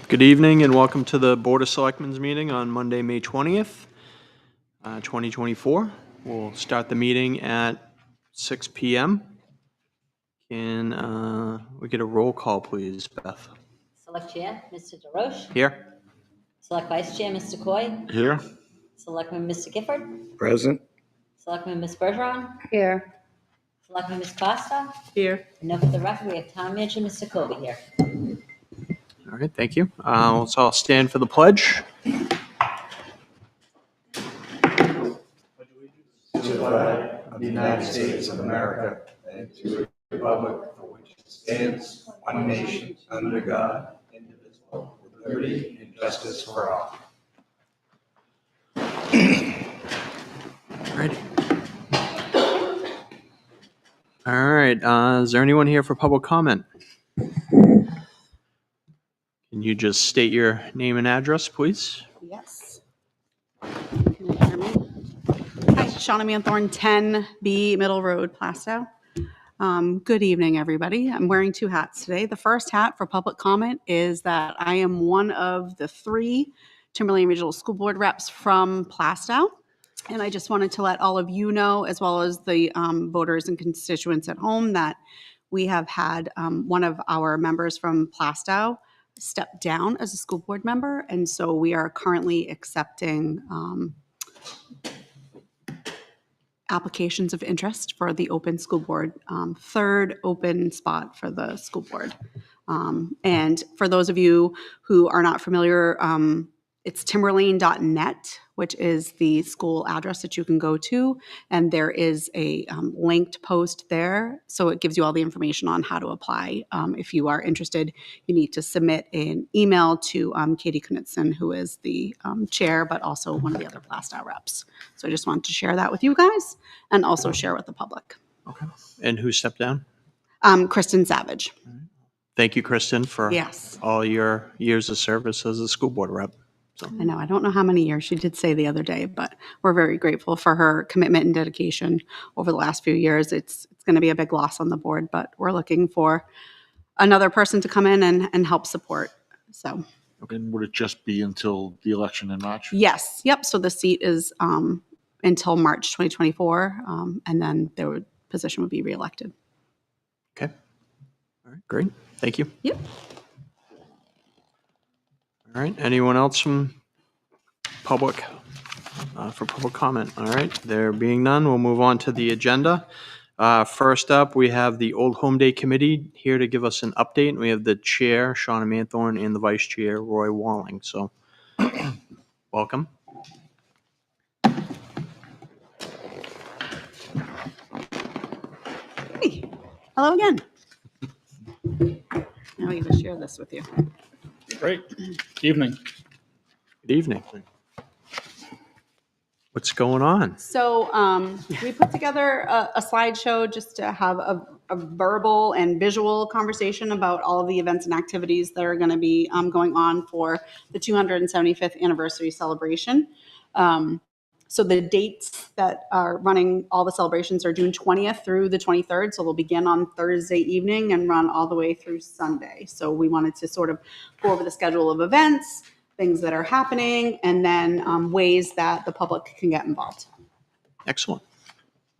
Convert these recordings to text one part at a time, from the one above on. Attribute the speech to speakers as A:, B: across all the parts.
A: Good evening and welcome to the Board of Selectmen's meeting on Monday, May 20th, 2024. We'll start the meeting at 6 p.m. Can we get a roll call, please, Beth?
B: Select Chair, Mr. DeRoche.
A: Here.
B: Select Vice Chair, Mr. Coy.
C: Here.
B: Selectman Mr. Gifford.
C: Present.
B: Selectman Ms. Bergeron.
D: Here.
B: Selectman Ms. Costa.
D: Here.
B: And note for the record, we have Town Manager Mr. Kobe here.
A: All right, thank you. Let's all stand for the pledge.
C: To the flag of the United States of America and to the republic for which it stands, one nation, under God, indivisible, with liberty and justice for all.
A: Ready. All right, is there anyone here for public comment? Can you just state your name and address, please?
D: Yes. Can you hear me? Hi, Shauna Manthorn, 10B Middle Road, Plastow. Good evening, everybody. I'm wearing two hats today. The first hat for public comment is that I am one of the 3 Timberlane Regional School Board reps from Plastow. And I just wanted to let all of you know, as well as the voters and constituents at home, that we have had one of our members from Plastow step down as a school board member. And so we are currently accepting applications of interest for the open school board, 3rd open spot for the school board. And for those of you who are not familiar, it's timberlane.net, which is the school address that you can go to. And there is a linked post there. So it gives you all the information on how to apply. If you are interested, you need to submit an email to Katie Knudsen, who is the chair, but also one of the other Plastow reps. So I just wanted to share that with you guys and also share with the public.
A: Okay. And who stepped down?
D: Kristen Savage.
A: Thank you, Kristen, for
D: Yes.
A: all your years of service as a school board rep. So.
D: I know. I don't know how many years she did say the other day, but we're very grateful for her commitment and dedication over the last few years. It's going to be a big loss on the board, but we're looking for another person to come in and help support. So.
C: And would it just be until the election in March?
D: Yes. Yep. So the seat is until March 2024, and then the position would be reelected.
A: Okay. All right. Great. Thank you.
D: Yep.
A: All right. Anyone else from public for public comment? All right. There being none, we'll move on to the agenda. First up, we have the Old Home Day Committee here to give us an update. We have the chair, Shauna Manthorn, and the vice chair, Roy Walling. So, welcome.
D: Hey. Hello again. Now I get to share this with you.
E: Great. Evening.
A: Good evening. What's going on?
D: So we put together a slideshow just to have a verbal and visual conversation about all of the events and activities that are going to be going on for the 275th anniversary celebration. So the dates that are running all the celebrations are June 20th through the 23rd. So they'll begin on Thursday evening and run all the way through Sunday. So we wanted to sort of go over the schedule of events, things that are happening, and then ways that the public can get involved.
A: Excellent.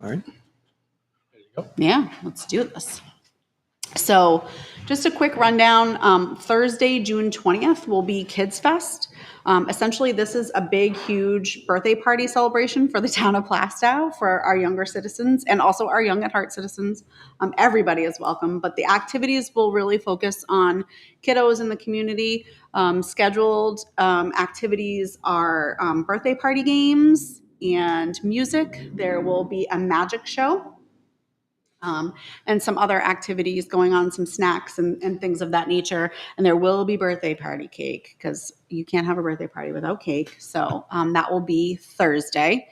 A: All right.
E: There you go.
D: Yeah, let's do this. So just a quick rundown. Thursday, June 20th will be Kids Fest. Essentially, this is a big, huge birthday party celebration for the town of Plastow for our younger citizens and also our young at heart citizens. Everybody is welcome, but the activities will really focus on kiddos in the community. Scheduled activities are birthday party games and music. There will be a magic show. And some other activities going on, some snacks and things of that nature. And there will be birthday party cake because you can't have a birthday party without cake. So that will be Thursday.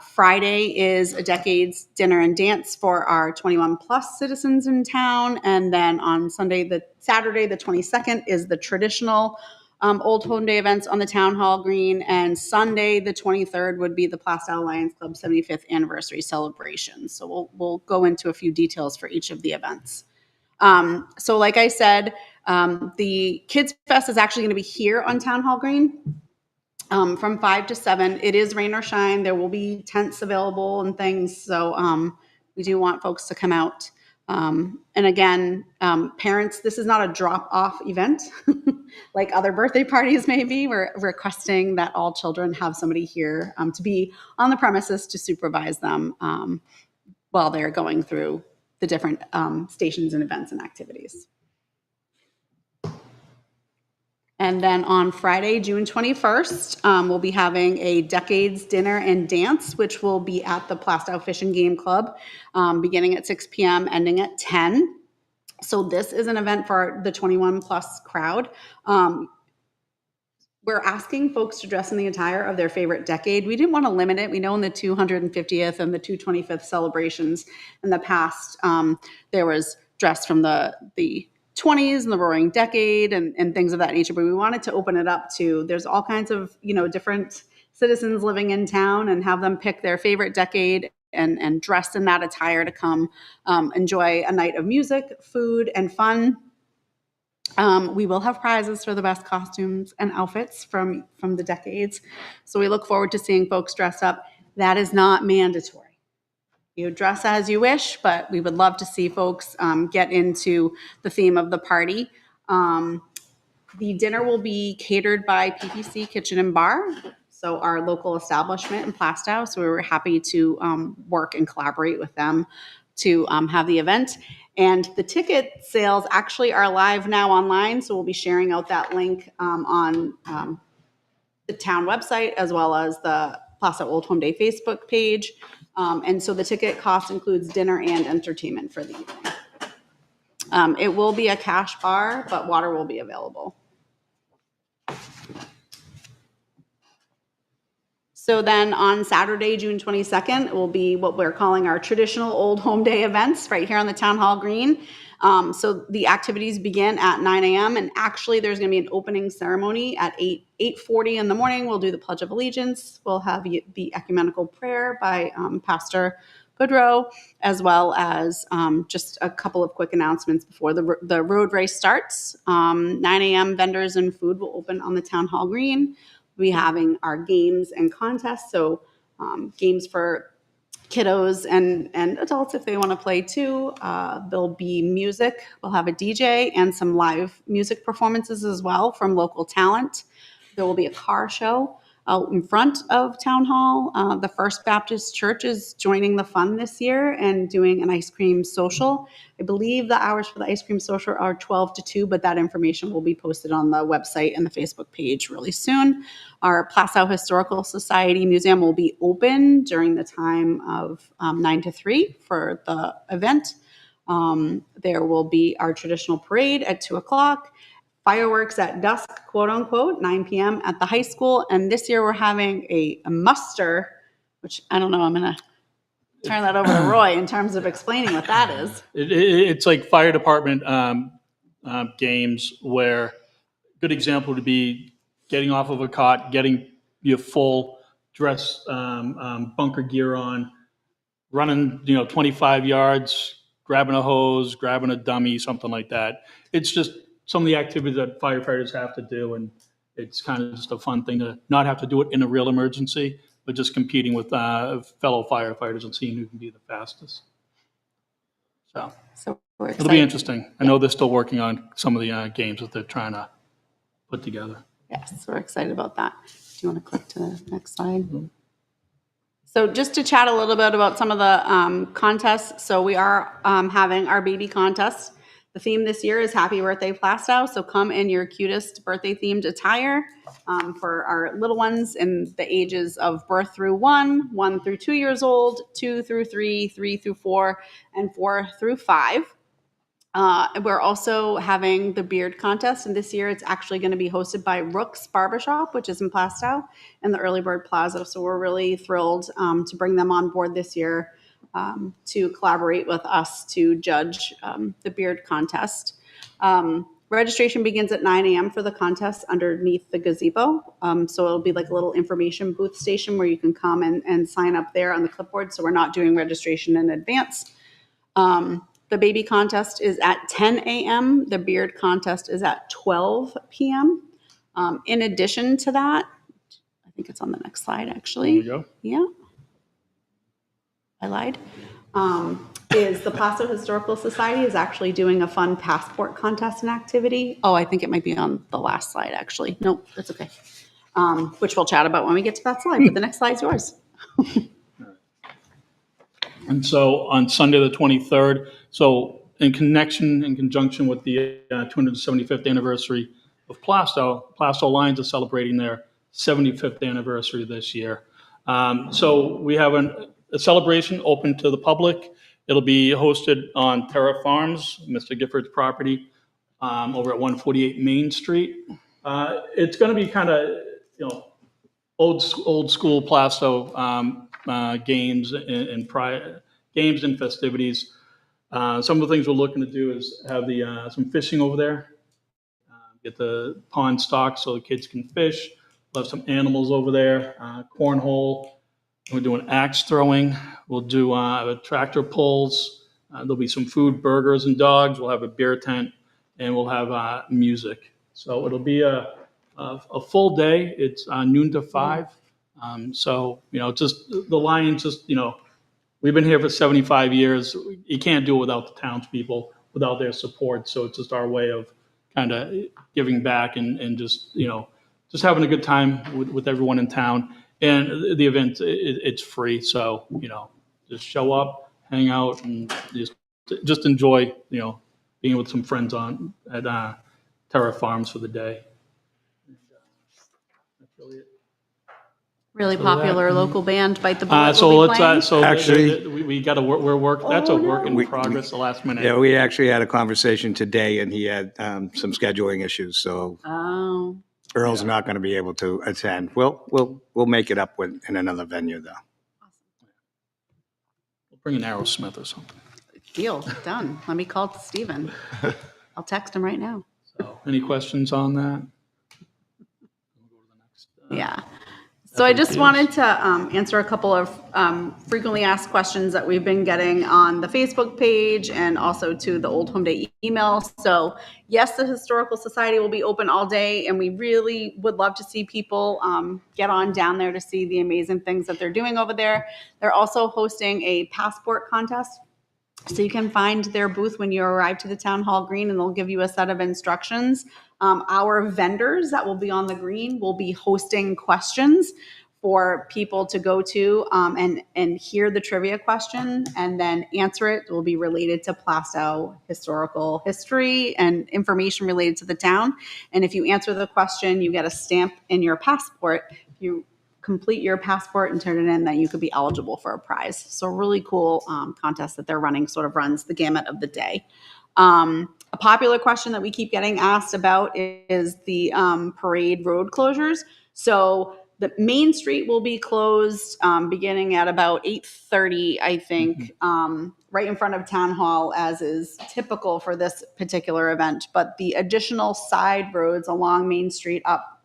D: Friday is a Decades Dinner and Dance for our 21 plus citizens in town. And then on Saturday, the 22nd is the traditional Old Home Day events on the Town Hall Green, and Sunday, the 23rd, would be the Plastow Lions Club 75th anniversary celebration. So we'll go into a few details for each of the events. So like I said, the Kids Fest is actually going to be here on Town Hall Green from 5 to 7. It is rain or shine. There will be tents available and things. So we do want folks to come out. And again, parents, this is not a drop-off event like other birthday parties may be. We're requesting that all children have somebody here to be on the premises to supervise them while they're going through the different stations and events and activities. And then on Friday, June 21st, we'll be having a Decades Dinner and Dance, which will be at the Plastow Fish and Game Club, beginning at 6 p.m., ending at 10. So this is an event for the 21 plus crowd. We're asking folks to dress in the attire of their favorite decade. We didn't want to limit it. We know in the 250th and the 225th celebrations in the past, there was dress from the 20s and the Roaring Decade and things of that nature. But we wanted to open it up to, there's all kinds of, different citizens living in town and have them pick their favorite decade and dress in that attire to come enjoy a night of music, food, and fun. We will have prizes for the best costumes and outfits from the decades. So we look forward to seeing folks dress up. That is not mandatory. You dress as you wish, but we would love to see folks get into the theme of the party. The dinner will be catered by PPC Kitchen and Bar, so our local establishment in Plastow. So we were happy to work and collaborate with them to have the event. And the ticket sales actually are live now online, so we'll be sharing out that link on the town website as well as the Plastow Old Home Day Facebook page. And so the ticket cost includes dinner and entertainment for the evening. It will be a cash bar, but water will be available. So then on Saturday, June 22nd, it will be what we're calling our traditional Old Home Day events right here on the Town Hall Green. So the activities begin at 9 a.m. and actually there's going to be an opening ceremony at 8:40 in the morning. We'll do the Pledge of Allegiance. We'll have the ecumenical prayer by Pastor Goodrow, as well as just a couple of quick announcements before the road race starts. 9 a.m. vendors and food will open on the Town Hall Green. We'll be having our games and contests, so games for kiddos and adults if they want to play too. There'll be music. We'll have a DJ and some live music performances as well from local talent. There will be a car show out in front of Town Hall. The First Baptist Church is joining the fun this year and doing an ice cream social. I believe the hours for the ice cream social are 12 to 2, but that information will be posted on the website and the Facebook page really soon. Our Plastow Historical Society Museum will be open during the time of 9 to 3 for the event. There will be our traditional parade at 2 o'clock. Fireworks at dusk, quote unquote, 9 p.m. at the high school. And this year we're having a muster, which I don't know, I'm going to turn that over to Roy in terms of explaining what that is.
E: It's like fire department games where good example would be getting off of a cot, getting your full dress bunker gear on, running 25 yards, grabbing a hose, grabbing a dummy, something like that. It's just some of the activities that firefighters have to do, and it's kind of just a fun thing to not have to do it in a real emergency, but just competing with fellow firefighters and seeing who can be the fastest. So
D: we're
E: it'll be interesting. I know they're still working on some of the games that they're trying to put together.
D: Yes, we're excited about that. Do you want to click to the next slide? Mm-hmm. So just to chat a little bit about some of the contests. So we are having our baby contest. The theme this year is Happy Birthday Plastow. So come in your cutest birthday themed attire for our little ones in the ages of birth through 1 through 2 years old, 2 through 3, 3 through 4, and 4 through 5. We're also having the beard contest, and this year it's actually going to be hosted by Rook's Barbershop, which is in Plastow, and the Early Bird Plaza. So we're really thrilled to bring them on board this year to collaborate with us to judge the beard contest. Registration begins at 9 a.m. for the contest underneath the gazebo. So it'll be like a little information booth station where you can come and sign up there on the clipboard. So we're not doing registration in advance. The The baby contest is at 10 a.m. The beard contest is at 12 p.m. In addition to that, I think it's on the next slide, actually.
E: There we go.
D: Yeah. I lied. Is the Plasto Historical Society is actually doing a fun passport contest and activity. Oh, I think it might be on the last slide, actually. Nope, that's okay. Which we'll chat about when we get to that slide, but the next slide's yours.
E: And so on Sunday, the 23rd, so in conjunction with the 275th anniversary of Plasto Lions are celebrating their 75th anniversary this year. So we have a celebration open to the public. It'll be hosted on Terra Farms, Mr. Gifford's property, over at 148 Main Street. It's going to be kind of, old school Plasto games and games and festivities. Some of the things we're looking to do is have some fishing over there. Get the pond stocked so the kids can fish. We'll have some animals over there. Cornhole. We're doing axe throwing. We'll do tractor pulls. There'll be some food, burgers and dogs. We'll have a beer tent, and we'll have music. So it'll be a full day. It's noon to 5. So just the Lions. Just we've been here for 75 years. You can't do it without the townspeople, without their support. So it's just our way of kind of giving back and just having a good time with everyone in town. And the event, it's free, so just show up, hang out, and just enjoy being with some friends at Terra Farms for the day. That's really it.
D: Really
E: So that-
D: popular local band, Bite the Bullet,
E: So
D: will be
E: let's
D: playing.
C: Actually-
E: we got to work. That's a work in
C: We-
E: progress. The last minute.
C: Yeah, we actually had a conversation today, and he had some scheduling issues, so
D: Oh,
C: Earl's not going to be able to attend. We'll make it up in another venue, though.
E: We'll bring an Aerosmith or something.
D: deal, done. Let me call Steven. I'll text him right now.
E: So, any questions on that? We'll go to the next,
D: Yeah. So I just
E: FAQs.
D: wanted to answer a couple of frequently asked questions that we've been getting on the Facebook page and also to the Old Home Day email. So yes, the Historical Society will be open all day, and we really would love to see people get on down there to see the amazing things that they're doing over there. They're also hosting a passport contest. So you can find their booth when you arrive to the Town Hall Green, and they'll give you a set of instructions. Our vendors that will be on the green will be hosting questions for people to go to and hear the trivia question and then answer it. It will be related to Plasto historical history and information related to the town. And if you answer the question, you get a stamp in your passport. If you complete your passport and turn it in, that you could be eligible for a prize. So really cool contest that they're running, sort of runs the gamut of the day. A popular question that we keep getting asked about is the parade road closures. So the Main Street will be closed beginning at about 8:30, I think, right in front of Town Hall, as is typical for this particular event. But the additional side roads along Main Street up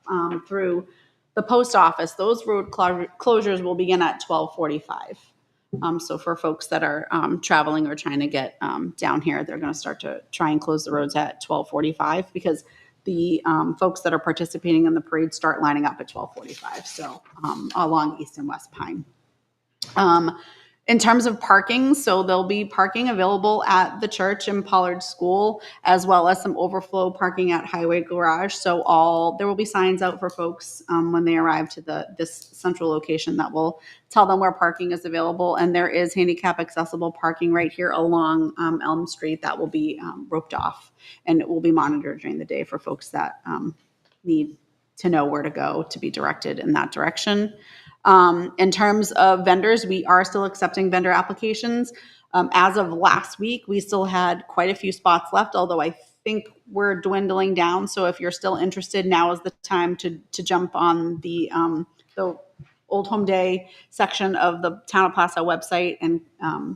D: through the post office, those road closures will begin at 12:45. So for folks that are traveling or trying to get down here, they're going to start to try and close the roads at 12:45 because the folks that are participating in the parade start lining up at 12:45. So along East and West Pine. In terms of parking, so there'll be parking available at the church and Pollard School, as well as some overflow parking at Highway Garage. So there will be signs out for folks when they arrive to this central location that will tell them where parking is available. And there is handicap accessible parking right here along Elm Street that will be roped off, and it will be monitored during the day for folks that need to know where to go to be directed in that direction. In terms of vendors, we are still accepting vendor applications. As of last week, we still had quite a few spots left, although I think we're dwindling down. So if you're still interested, now is the time to jump on the Old Home Day section of the Town of Plasto website and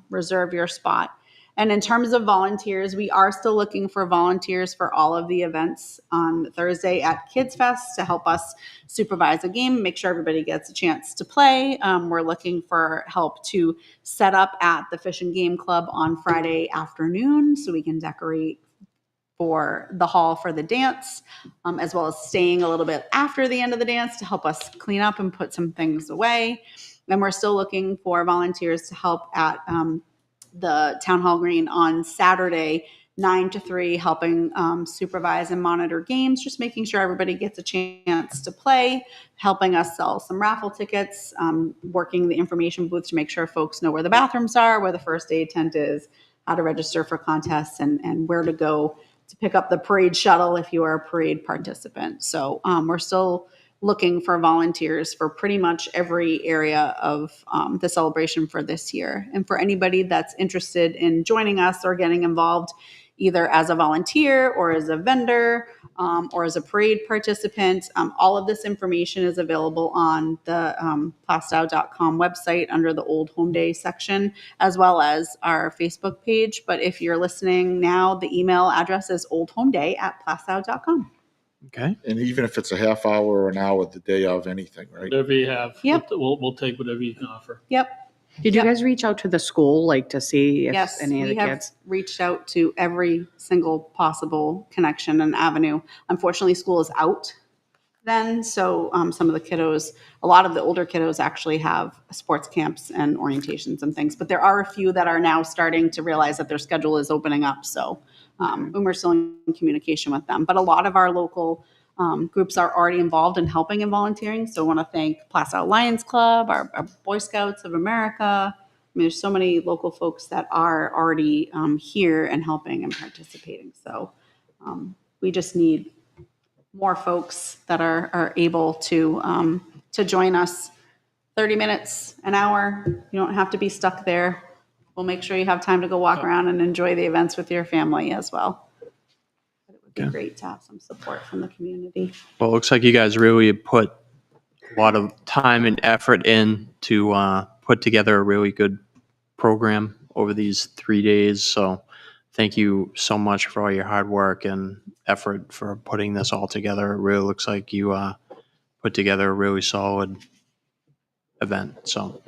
D: reserve your spot. And in terms of volunteers, we are still looking for volunteers for all of the events on Thursday at Kids Fest to help us supervise a game, make sure everybody gets a chance to play. We're looking for help to set up at the Fish and Game Club on Friday afternoon so we can decorate for the hall for the dance, as well as staying a little bit after the end of the dance to help us clean up and put some things away. And we're still looking for volunteers to help at the Town Hall Green on Saturday, 9 to 3, helping supervise and monitor games, just making sure everybody gets a chance to play, helping us sell some raffle tickets, working the information booth to make sure folks know where the bathrooms are, where the first aid tent is, how to register for contests, and where to go to pick up the parade shuttle if you are a parade participant. So we're still looking for volunteers for pretty much every area of the celebration for this year. And for anybody that's interested in joining us or getting involved, either as a volunteer or as a vendor or as a parade participant, all of this information is available on the plastow.com website under the Old Home Day section, as well as our Facebook page. But if you're listening now, the email address is oldhomeday@plastow.com.
A: Okay.
F: And even if it's a half hour or an hour the day of anything, right?
E: Whatever you have,
D: Yep.
E: we'll take whatever you can offer.
D: Yep.
G: Did you guys reach out to the school, like to see if
D: Yes,
G: any of
D: we
G: the
D: have
G: kids?
D: reached out to every single possible connection and avenue. Unfortunately, school is out then, so some of the kiddos, a lot of the older kiddos actually have sports camps and orientations and things, but there are a few that are now starting to realize that their schedule is opening up, so and we're still in communication with them. But a lot of our local groups are already involved in helping and volunteering. So I want to thank Plastow Lions Club, our Boy Scouts of America. I mean, there's so many local folks that are already here and helping and participating. So we just need more folks that are able to join us. 30 minutes, an hour. You don't have to be stuck there. We'll make sure you have time to go walk around and enjoy the events with your family as well. But it would be
A: Okay.
D: great to have some support from the community.
A: Well, it looks like you guys really put a lot of time and effort in to put together a really good program over these 3 days. So thank you so much for all your hard work and effort for putting this all together. It really looks like you put together a really solid event. So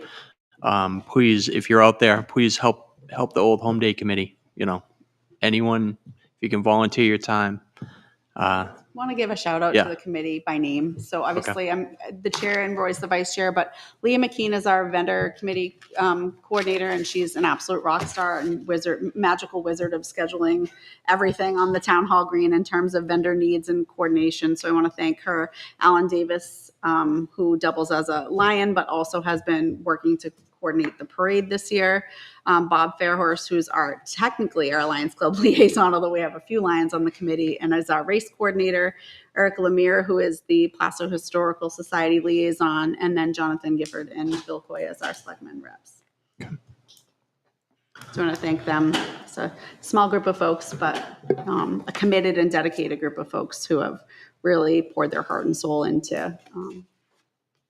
A: please, if you're out there, please help the Old Home Day Committee. You know, anyone, if you can volunteer your time.
D: Want to give a shout out
A: Yeah.
D: to the committee by name. So obviously I'm the chair and Roy's the vice chair, but Leah McKean is our vendor committee coordinator, and she's an absolute rock star and magical wizard of scheduling everything on the Town Hall Green in terms of vendor needs and coordination. So I want to thank her. Alan Davis, who doubles as a lion, but also has been working to coordinate the parade this year. Bob Fairhorse, who's technically our Lions Club liaison, although we have a few Lions on the committee, and is our race coordinator. Eric Lemire, who is the Plastow Historical Society liaison, and then Jonathan Gifford and Bill Coy as our Selectmen reps. So I want to thank them. It's a small group of folks, but a committed and dedicated group of folks who have really poured their heart and soul into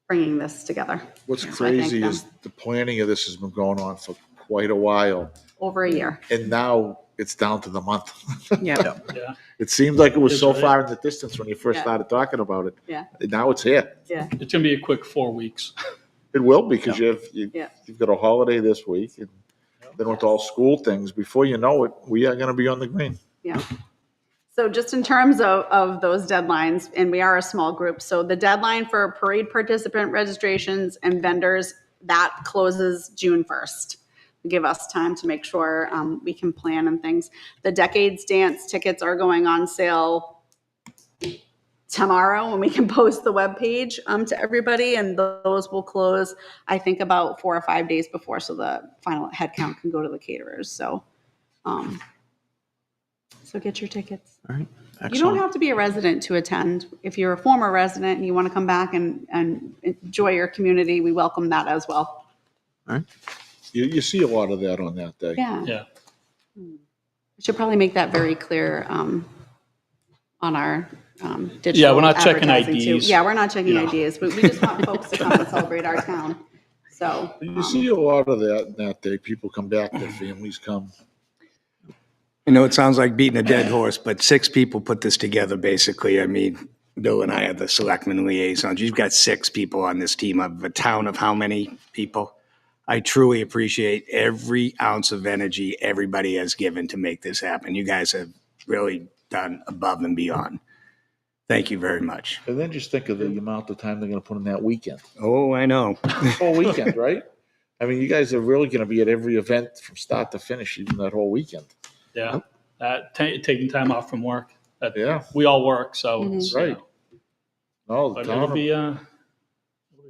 D: bringing this together.
F: What's
D: So I thank
F: crazy
D: them.
F: is the planning of this has been going on for quite a while,
D: Over a year.
F: and now it's down to the month.
G: Yeah.
E: Yeah.
F: It seemed like it was
E: It's
F: so
E: right.
F: far in the distance when you first
D: Yeah.
F: started talking about it.
D: Yeah.
F: And now it's here.
D: Yeah.
E: It's going to be a quick 4 weeks.
F: It will, because
D: Yeah.
F: you've got a holiday this week, and then with all school things, before you know it, we are going to be on the green.
D: Yeah. So just in terms of those deadlines, and we are a small group, so the deadline for parade participant registrations and vendors, that closes June 1st. Give us time to make sure we can plan and things. The Decades Dance tickets are going on sale tomorrow, and we can post the webpage to everybody, and those will close, I think, about 4 or 5 days before, so the final head count can go to the caterers. So get your tickets.
A: All right.
D: You don't
A: Excellent.
D: have to be a resident to attend. If you're a former resident and you want to come back and enjoy your community, we welcome that as well.
F: You see a lot of that on that day.
D: Yeah.
E: Yeah.
D: We should probably make that very clear on our digital.
E: Yeah, we're not checking
D: advertising too.
E: IDs.
D: Yeah, we're not checking
E: Yeah.
D: IDs, but we just want folks to come and celebrate our town. So
F: You see a lot of that day. People come back, their families come.
H: I know it sounds like beating a dead horse, but 6 people put this together, basically. I mean, Bill and I are the selectmen liaisons. You've got 6 people on this team of a town of how many people? I truly appreciate every ounce of energy everybody has given to make this happen. You guys have really done above and beyond. Thank you very much.
F: And then just think of the amount of time they're gonna put in that weekend.
H: Oh, I know.
F: Whole weekend, right? I mean, you guys are really gonna be at every event from start to finish, even that whole weekend.
E: Yeah, taking time off from work.
F: Yeah.
E: We all work, so it's, you
F: Right.
E: know,
F: No, the
E: but it'll
F: town,
E: be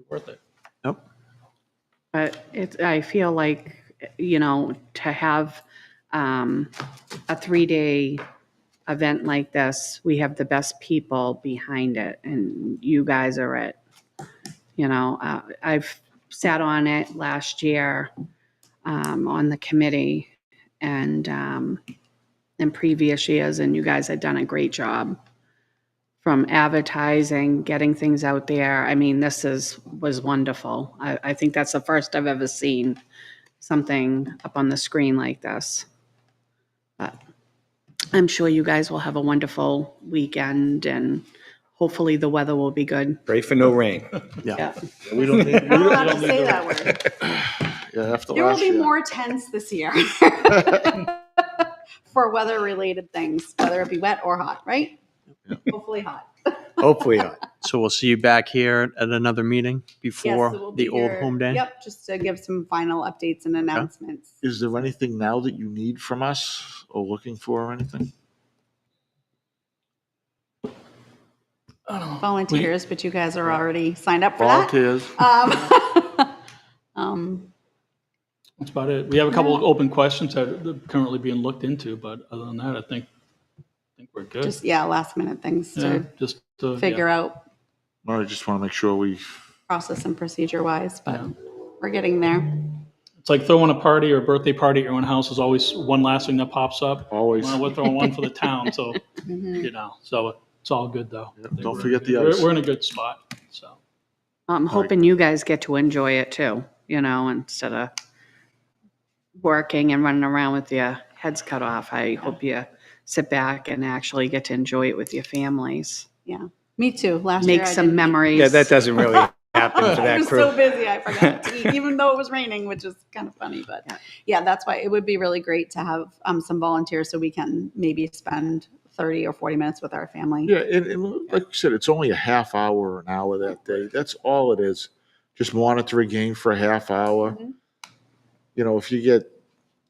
E: worth it.
G: But I feel like, to have a 3-day event like this, we have the best people behind it, and you guys are it. I've sat on it last year, on the committee, and in previous years, and you guys had done a great job. From advertising, getting things out there. I mean, was wonderful. I think that's the first I've ever seen something up on the screen like this. But I'm sure you guys will have a wonderful weekend, and hopefully the weather will be good.
H: Pray for no rain.
D: Yeah.
F: we don't need,
D: I'm not allowed to say that word.
F: yeah, after
D: There will
F: last
D: be
F: year.
D: more tents this year for weather-related things, whether it be wet or hot, right? Hopefully hot.
H: Hopefully not.
A: So we'll see you back here at another meeting before
D: Yes, so we'll
A: the
D: be
A: Old
D: here-
A: Home Day?
D: Yep, just to give some final updates and announcements.
F: Is there anything now that you need from us or looking for or anything?
D: Volunteers, but you guys are already signed up for that.
F: Volunteers.
E: That's about it. We have a couple of open questions that are currently being looked into, but other than that, I think we're good.
D: Just, last minute things
E: Yeah,
D: to
E: just to
D: figure out
F: I just want to make sure we,
D: process and procedure wise, but
E: Yeah.
D: we're getting there.
E: It's like throwing a party or a birthday party at your own house is always one last thing that pops up.
F: always,
E: Well, we're throwing one for the town, so,
D: Mm-hmm.
E: so it's all good though.
F: Yeah,
E: I think
F: don't
E: we're
F: forget
E: in
F: the
E: good-
F: ice.
E: We're in a good spot, so.
G: I'm hoping you guys get to enjoy it too, instead of working and running around with your heads cut off. I hope you sit back and actually get to enjoy it with your families.
D: Me too. Last year
G: Make
D: I
G: some
D: didn't eat.
G: memories.
H: Yeah, that doesn't really happen for
D: I
H: that
D: was
H: crew.
D: so busy, I forgot to eat, even though it was raining, which is kind of funny. But yeah, that's why it would be really great to have some volunteers so we can maybe spend 30 or 40 minutes with our family.
F: yeah, and like you said, it's only a half hour or an hour that day. That's all it is. Just monitor a game for a half hour.
D: Mhm.
F: If you get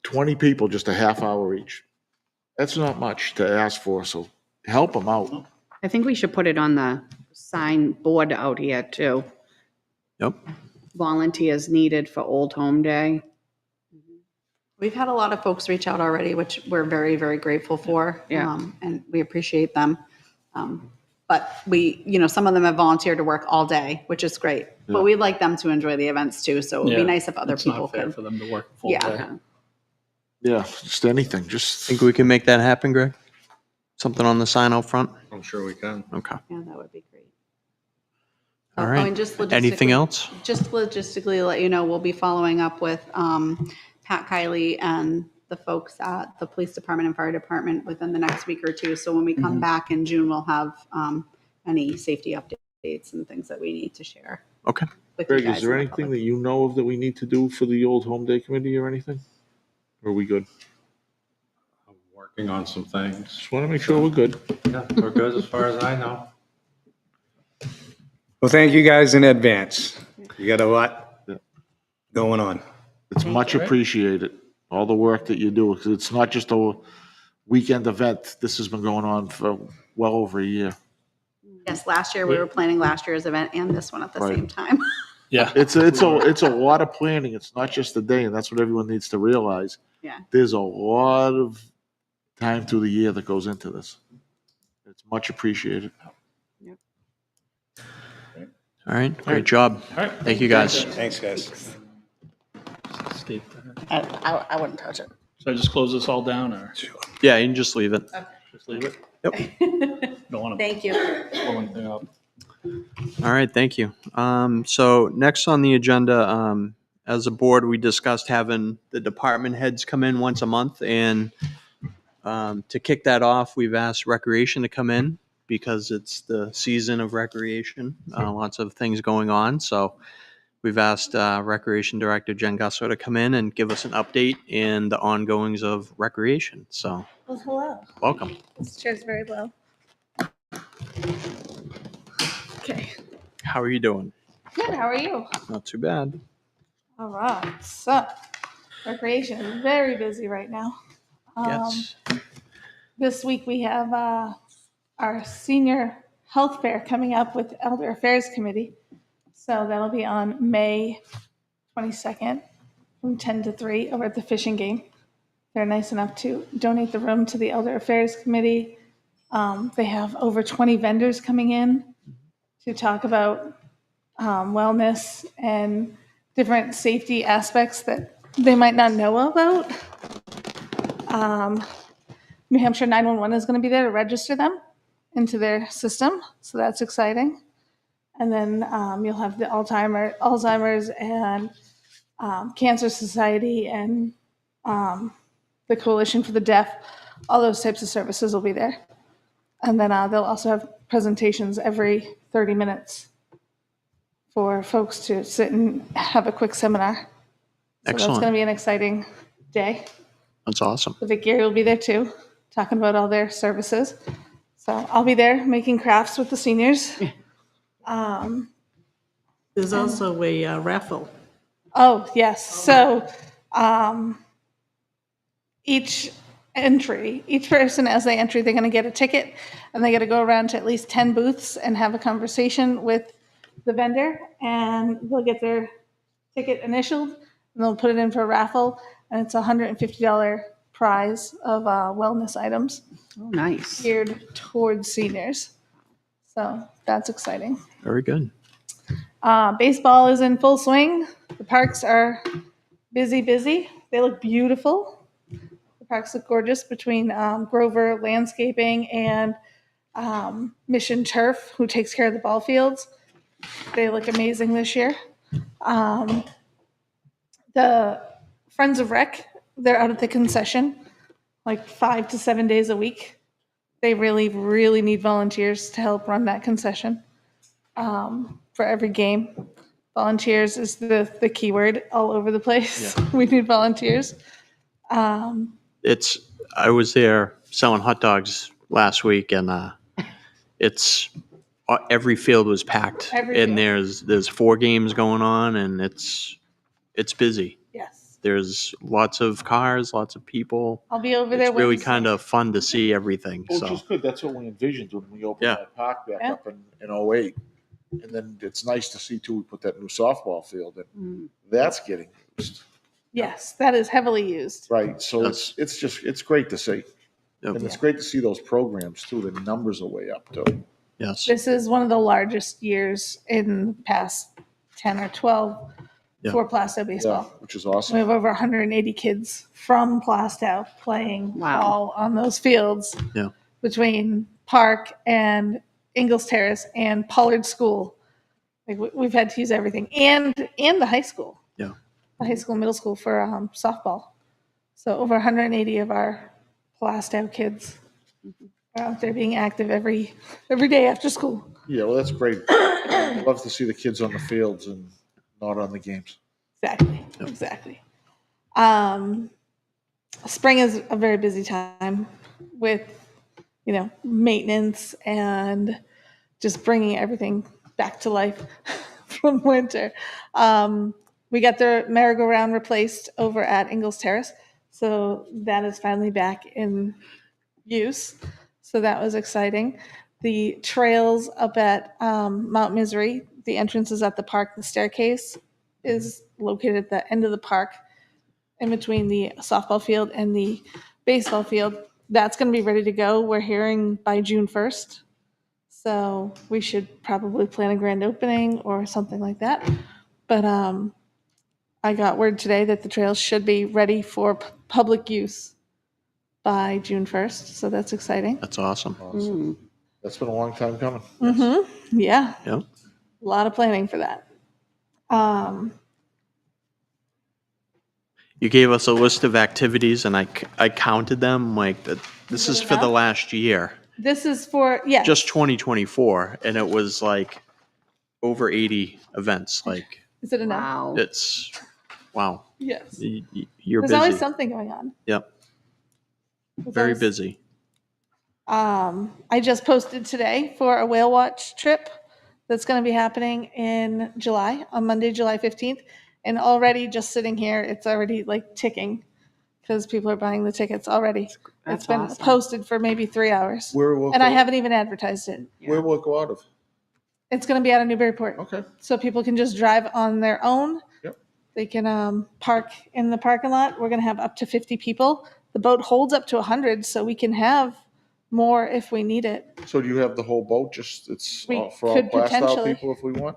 F: 20 people, just a half hour each. That's not much to ask for, so help them out.
G: I think we should put it on the sign board out here too.
A: Yep.
G: Volunteers needed for Old Home Day.
D: We've had a lot of folks reach out already, which we're very, very grateful for.
G: Yeah.
D: And we appreciate them. But some of them have volunteered to work all day, which is great.
F: Yeah.
D: But we'd like them to enjoy the events too. So it would be
E: Yeah,
D: nice if other
E: It's
D: people
E: not fair
D: could.
E: for them to work full
D: Yeah.
E: day.
F: Yeah, just anything, just.
A: Think we can make that happen, Greg? Something on the sign out front?
C: I'm sure we can.
A: Okay.
D: Yeah, that would be great.
A: All
D: Oh,
A: right.
D: and just
A: Anything
D: logistically-
A: else?
D: Just logistically let you know, we'll be following up with Pat Kiley and the folks at the police department and fire department within the next week or two. So when we come back in June, we'll have any safety updates and things that we need to share.
A: Okay.
D: With you
F: Greg,
D: guys
F: is there
D: and the
F: anything
D: public.
F: that you know of that we need to do for the Old Home Day Committee or anything? Or are we good?
C: I'm working on some things.
F: Just want to make sure we're good.
C: Yeah, we're good as far as I know.
H: Well, thank you guys in advance. You got a lot
F: Yeah.
H: going on.
F: It's much appreciated, all the work that you do, because it's not just a weekend event. This has been going on for well over a year.
D: Yes, last year we were planning last year's event and this one at the
F: Right.
D: same time.
E: Yeah.
F: It's a lot of planning. It's not just a day, and that's what everyone needs to realize.
D: Yeah.
F: There's a lot of time through the year that goes into this. It's much appreciated.
A: All right. Great job.
E: All right.
A: Thank you, guys.
H: Thanks, guys.
E: Steve,
D: I wouldn't touch it.
E: should I just close this all down or
A: Yeah, you can just leave it.
E: just leave it?
A: Yep.
E: Don't want to
D: Thank you.
E: blow anything up.
A: All right, thank you. So next on the agenda, as a board, we discussed having the department heads come in once a month and To kick that off, we've asked Recreation to come in because it's the season of recreation. Lots of things going on. So we've asked Recreation Director Jen Gusso to come in and give us an update in the ongoings of recreation. So
I: Well, hello.
A: welcome.
I: This chair's very low. Okay.
A: How are you doing?
I: Good. How are you?
A: Not too bad.
I: All right. So, recreation is very busy right now.
A: Yes.
I: This week we have our senior health fair coming up with Elder Affairs Committee. So that'll be on May 22nd from 10 to 3 over at the fishing game. They're nice enough to donate the room to the Elder Affairs Committee. They have over 20 vendors coming in to talk about wellness and different safety aspects that they might not know about. New Hampshire 911 is going to be there to register them into their system, so that's exciting. And then you'll have the Alzheimer's and Cancer Society and the Coalition for the Deaf. All those types of services will be there. And then they'll also have presentations every 30 minutes for folks to sit and have a quick seminar. So that's going to
A: Excellent.
I: be an exciting day.
A: That's awesome.
I: Vic Gary will be there too, talking about all their services. So I'll be there making crafts with the seniors.
J: There's also a raffle.
I: Oh, yes. So each person as they enter, they're going to get a ticket and they got to go around to at least 10 booths and have a conversation with the vendor, and they'll get their ticket initialed and they'll put it in for a raffle, and it's a $150 prize of wellness items
G: Oh, nice.
I: geared towards seniors. So that's exciting.
A: Very good.
I: Baseball is in full swing. The parks are busy. They look beautiful. The parks look gorgeous between Grover Landscaping and Mission Turf, who takes care of the ball fields. They look amazing this year. The Friends of Rec, they're out at the concession like 5 to 7 days a week. They really need volunteers to help run that concession for every game. Volunteers is the key word all over the place.
A: Yeah.
I: We need volunteers.
A: I was there selling hot dogs last week, and it's every field was packed,
I: Every
A: and
I: field.
A: there's 4 games going on, and it's busy.
I: Yes.
A: There's lots of cars, lots of people.
I: I'll be over there
A: It's really
I: Wednesday.
A: kind of fun to see everything.
F: Which
A: So
F: is good. That's what we envisioned when we opened
A: Yeah.
F: that park back
I: Yeah.
F: up in '08. And then it's nice to see too, we put that new softball field and that's getting used.
I: Yes, that is heavily used.
F: Right. So
A: Yes.
F: it's great to see.
A: Yep.
F: And it's great to see those programs too. The numbers are way up too.
A: yes,
I: This is one of the largest years in the past 10 or 12
A: Yeah.
I: for Plastow
F: Yeah,
I: baseball.
F: which is
I: We
F: awesome.
I: have over 180 kids from Plastow playing
G: Wow.
I: ball on those fields
A: Yeah.
I: between Park and Ingalls Terrace and Pollard School. Like we've had to use everything, and the high school.
A: Yeah.
I: The high school, middle school for softball. So over 180 of our Plastow kids are out there being active every day after school.
F: Yeah, well, that's great. Love to see the kids on the fields and not on the games.
I: Exactly. Spring is a very busy time with, maintenance and just bringing everything back to life from winter. We got the merry-go-round replaced over at Ingalls Terrace, so that is finally back in use. So that was exciting. The trails up at Mount Misery, the entrance is at the park. The staircase is located at the end of the park, in between the softball field and the baseball field. That's going to be ready to go. We're hearing by June 1st. So we should probably plan a grand opening or something like that. But I got word today that the trails should be ready for public use by June 1st. So that's exciting.
A: that's awesome.
F: Awesome. That's been a long time coming.
I: Mm-hmm. Yeah.
A: Yep.
I: A lot of planning for that.
A: You gave us a list of activities, and I counted them. Like This
I: Is
A: is
I: it
A: for the
I: enough?
A: last year,
I: This is for, yes.
A: just 2024, and it was like over 80 events. Like,
I: Is it enough?
G: Wow.
A: it's, wow,
I: Yes.
A: you're
I: There's always
A: busy.
I: something going on.
A: Yep,
I: There's
A: very
I: always-
A: busy.
I: I just posted today for a whale watch trip that's going to be happening in July, on Monday, July 15th. And already just sitting here, it's already like ticking because people are buying the tickets already.
G: That's
I: It's been
G: awesome.
I: posted for maybe 3 hours.
F: Where will,
I: And I haven't even advertised it.
F: where will it go out of?
I: It's going to be out of Newburyport.
F: Okay.
I: So people can just drive on their own.
F: Yep.
I: They can park in the parking lot. We're going to have up to 50 people. The boat holds up to 100, so we can have more if we need it.
F: So do you have the whole boat? Just, it's
I: We
F: all for all
I: could
F: Plastow
I: potentially.
F: people if we want?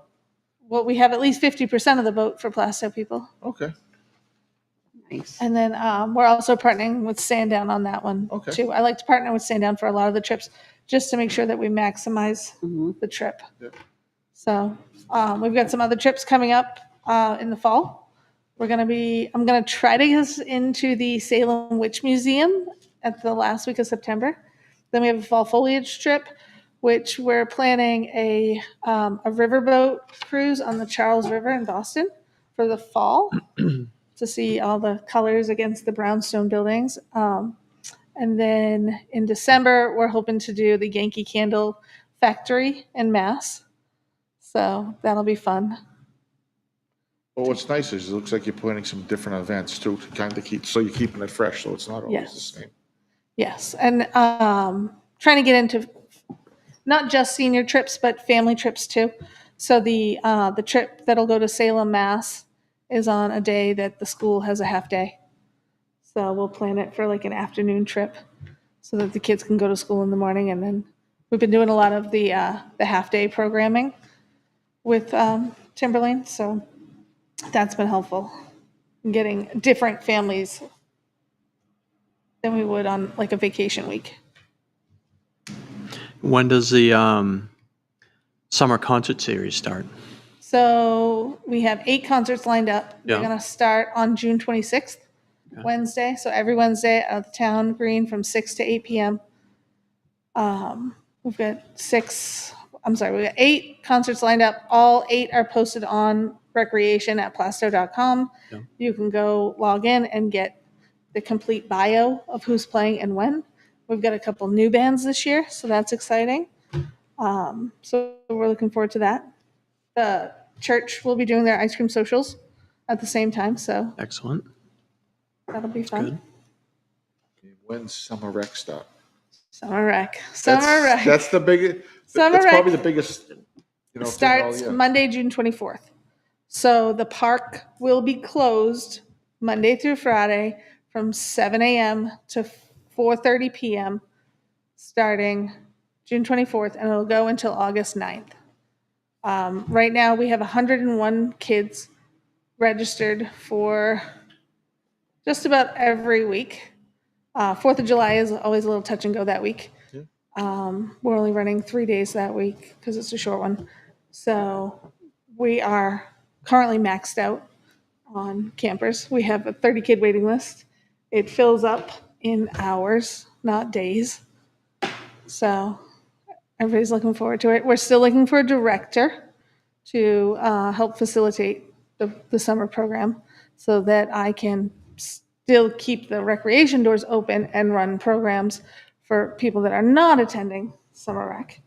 I: Well, we have at least 50% of the boat for Plastow people.
F: Okay.
G: Nice.
I: And then we're also partnering with Sandown on that one
F: Okay.
I: too. I like to partner with Sandown for a lot of the trips just to make sure that we maximize
G: Mhm.
I: the trip.
F: Yep.
I: So we've got some other trips coming up in the fall. I'm going to try to get us into the Salem Witch Museum at the last week of September. Then we have a fall foliage trip, which we're planning a riverboat cruise on the Charles River in Boston for the fall to see all the colors against the brownstone buildings. And then in December, we're hoping to do the Yankee Candle Factory in Mass. So that'll be fun.
F: Well, what's nice is it looks like you're planning some different events too, to kind of keep, so you're keeping it fresh, so it's not always
I: Yes.
F: the same.
I: Yes, and trying to get into not just senior trips, but family trips too. So the trip that'll go to Salem, Mass, is on a day that the school has a half day. So we'll plan it for like an afternoon trip, so that the kids can go to school in the morning. And then we've been doing a lot of the half day programming with Timberlane, so that's been helpful. Getting different families than we would on like a vacation week.
A: When does the summer concert series start?
I: So we have 8 concerts lined up. They're
A: Yeah.
I: going to start on June 26th,
A: Okay.
I: Wednesday. So every Wednesday at the town green from 6 to 8 p.m. We've got 8 concerts lined up. All 8 are posted on recreation@plasto.com.
A: Yeah.
I: You can go log in and get the complete bio of who's playing and when. We've got a couple new bands this year, so that's exciting. So we're looking forward to that. The church will be doing their ice cream socials at the same time, so
A: Excellent.
I: that'll be fun.
A: Good.
F: When's Summer Rec start?
I: Summer rec. Summer rec.
F: That's the biggest,
I: Summer
F: that's probably
I: rec
F: the biggest, thing all
I: starts
F: year.
I: Monday, June 24th. So the park will be closed Monday through Friday from 7 a.m. to 4:30 p.m. starting June 24th, and it'll go until August 9th. Right now, we have 101 kids registered for just about every week. 4th of July is always a little touch and go that week.
F: Yeah.
I: We're only running 3 days that week because it's a short one. So we are currently maxed out on campers. We have a 30-kid waiting list. It fills up in hours, not days. So everybody's looking forward to it. We're still looking for a director to help facilitate the summer program so that I can still keep the recreation doors open and run programs for people that are not attending summer rec.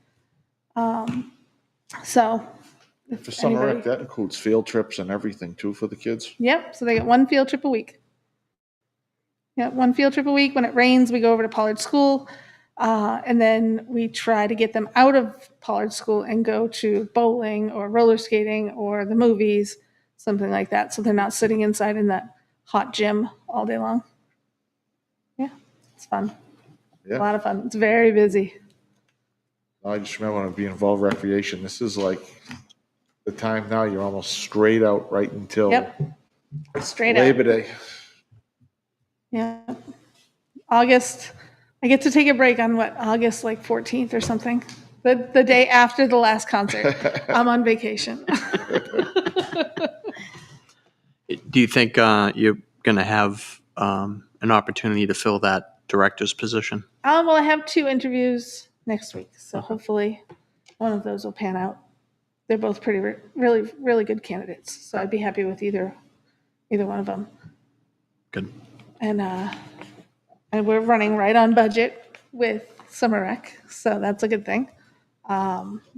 I: So if
F: For Summer Rec,
I: anybody-
F: that includes field trips and everything too for the kids?
I: Yep, so they get 1 field trip a week. Yeah, 1 field trip a week. When it rains, we go over to Pollard School, and then we try to get them out of Pollard School and go to bowling or roller skating or the movies, something like that, so they're not sitting inside in that hot gym all day long. Yeah, it's fun. A
F: Yeah.
I: lot of fun. It's very busy.
F: I just remember when I'd be involved recreation, this is like the time now, you're almost straight out right until
I: Yep. Straight
F: Labor
I: up.
F: Day.
I: Yeah. August, I get to take a break on August like 14th or something. The day after the last concert. I'm on vacation.
A: Do you think you're going to have an opportunity to fill that director's position?
I: Well, I have 2 interviews next week, so hopefully one of those will pan out. They're both really, really good candidates, so I'd be happy with either one of them.
A: Good.
I: And we're running right on budget with summer rec, so that's a good thing.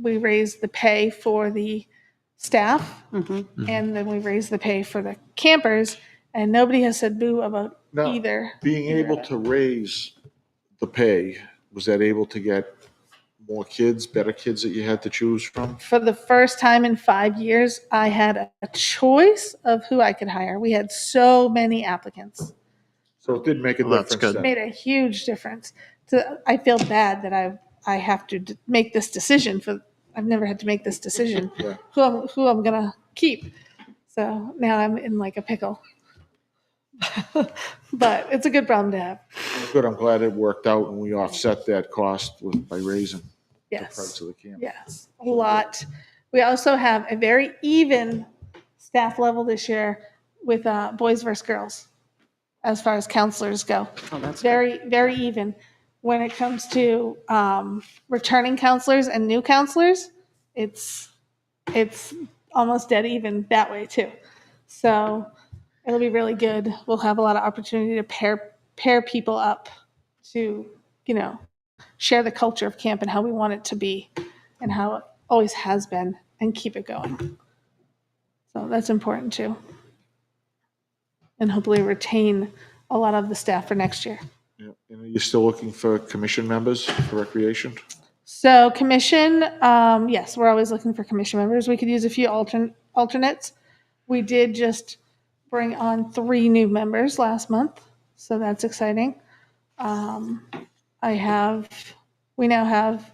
I: We raised the pay for the staff, and then we raised the pay for the campers, and nobody has said boo about
F: Now,
I: either.
F: being
I: either
F: able
I: of it.
F: to raise the pay, was that able to get more kids, better kids that you had to choose from?
I: For the first time in 5 years, I had a choice of who I could hire. We had so many applicants.
F: So it did make a
A: Well, that's
F: difference
A: good.
F: then.
I: Made a huge difference. I feel bad that I have to make this decision I've never had to make this decision
F: Yeah.
I: who I'm gonna keep. So now I'm in like a pickle. But it's a good problem to have.
F: Good, I'm glad it worked out and we offset that cost by raising the price
I: Yes.
F: of the camp.
I: Yes. A lot. We also have a very even staff level this year with boys versus girls as far as counselors go.
G: Oh, that's good.
I: Very, very even. When it comes to returning counselors and new counselors, it's almost dead even that way too. So it'll be really good. We'll have a lot of opportunity to pair people up to, share the culture of camp and how we want it to be and how it always has been and keep it going. So that's important too. And hopefully retain a lot of the staff for next year.
F: Yeah. And are you still looking for commission members for recreation?
I: So commission, yes, we're always looking for commission members. We could use a few alternates. We did just bring on 3 new members last month, so that's exciting. We now have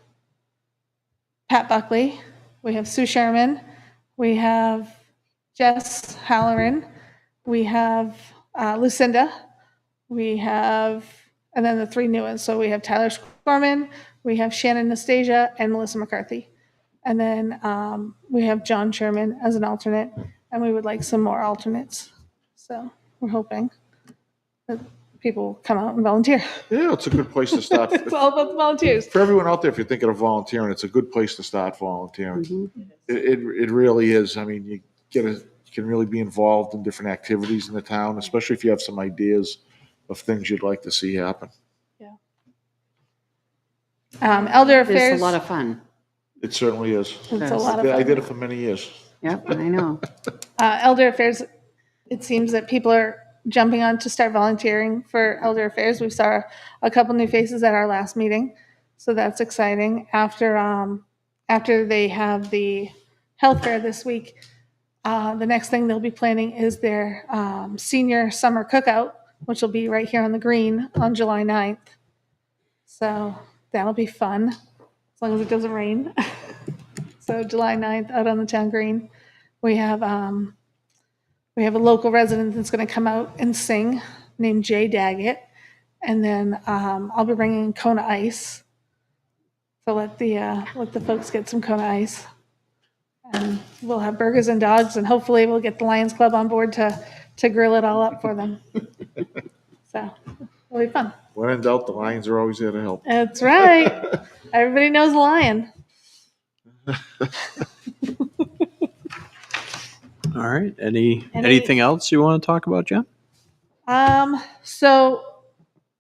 I: Pat Buckley, we have Sue Sherman, we have Jess Halloran, we have Lucinda, we have, and then the 3 new ones. So we have Tyler Scorman, we have Shannon Nastasia, and Melissa McCarthy. And then we have John Sherman as an alternate, and we would like some more alternates. So we're hoping that people will come out and volunteer.
F: Yeah, it's a good place to start.
I: It's all about the volunteers.
F: For everyone out there, if you're thinking of volunteering, it's a good place to start volunteering. It really is. I mean, you can really be involved in different activities in the town, especially if you have some ideas of things you'd like to see happen.
I: Yeah. Elder
G: It's
I: Affairs.
G: a lot of fun.
F: It certainly is.
I: It's a lot of
F: I
I: fun.
F: did it for many years.
G: Yep, I know.
I: Elder Affairs, it seems that people are jumping on to start volunteering for Elder Affairs. We saw a couple new faces at our last meeting, so that's exciting. After they have the health fair this week, the next thing they'll be planning is their senior summer cookout, which will be right here on the green on July 9th. So that'll be fun, as long as it doesn't rain. So July 9th out on the town green. We have a local resident that's going to come out and sing named Jay Daggett. And then I'll be bringing Kona Ice to let the folks get some Kona Ice. And we'll have burgers and dogs, and hopefully we'll get the Lions Club on board to grill it all up for them. So it'll be fun.
F: When in doubt, the Lions are always there to help.
I: That's right. Everybody knows the lion.
A: All right. Anything else you want to talk about, Jen?
I: So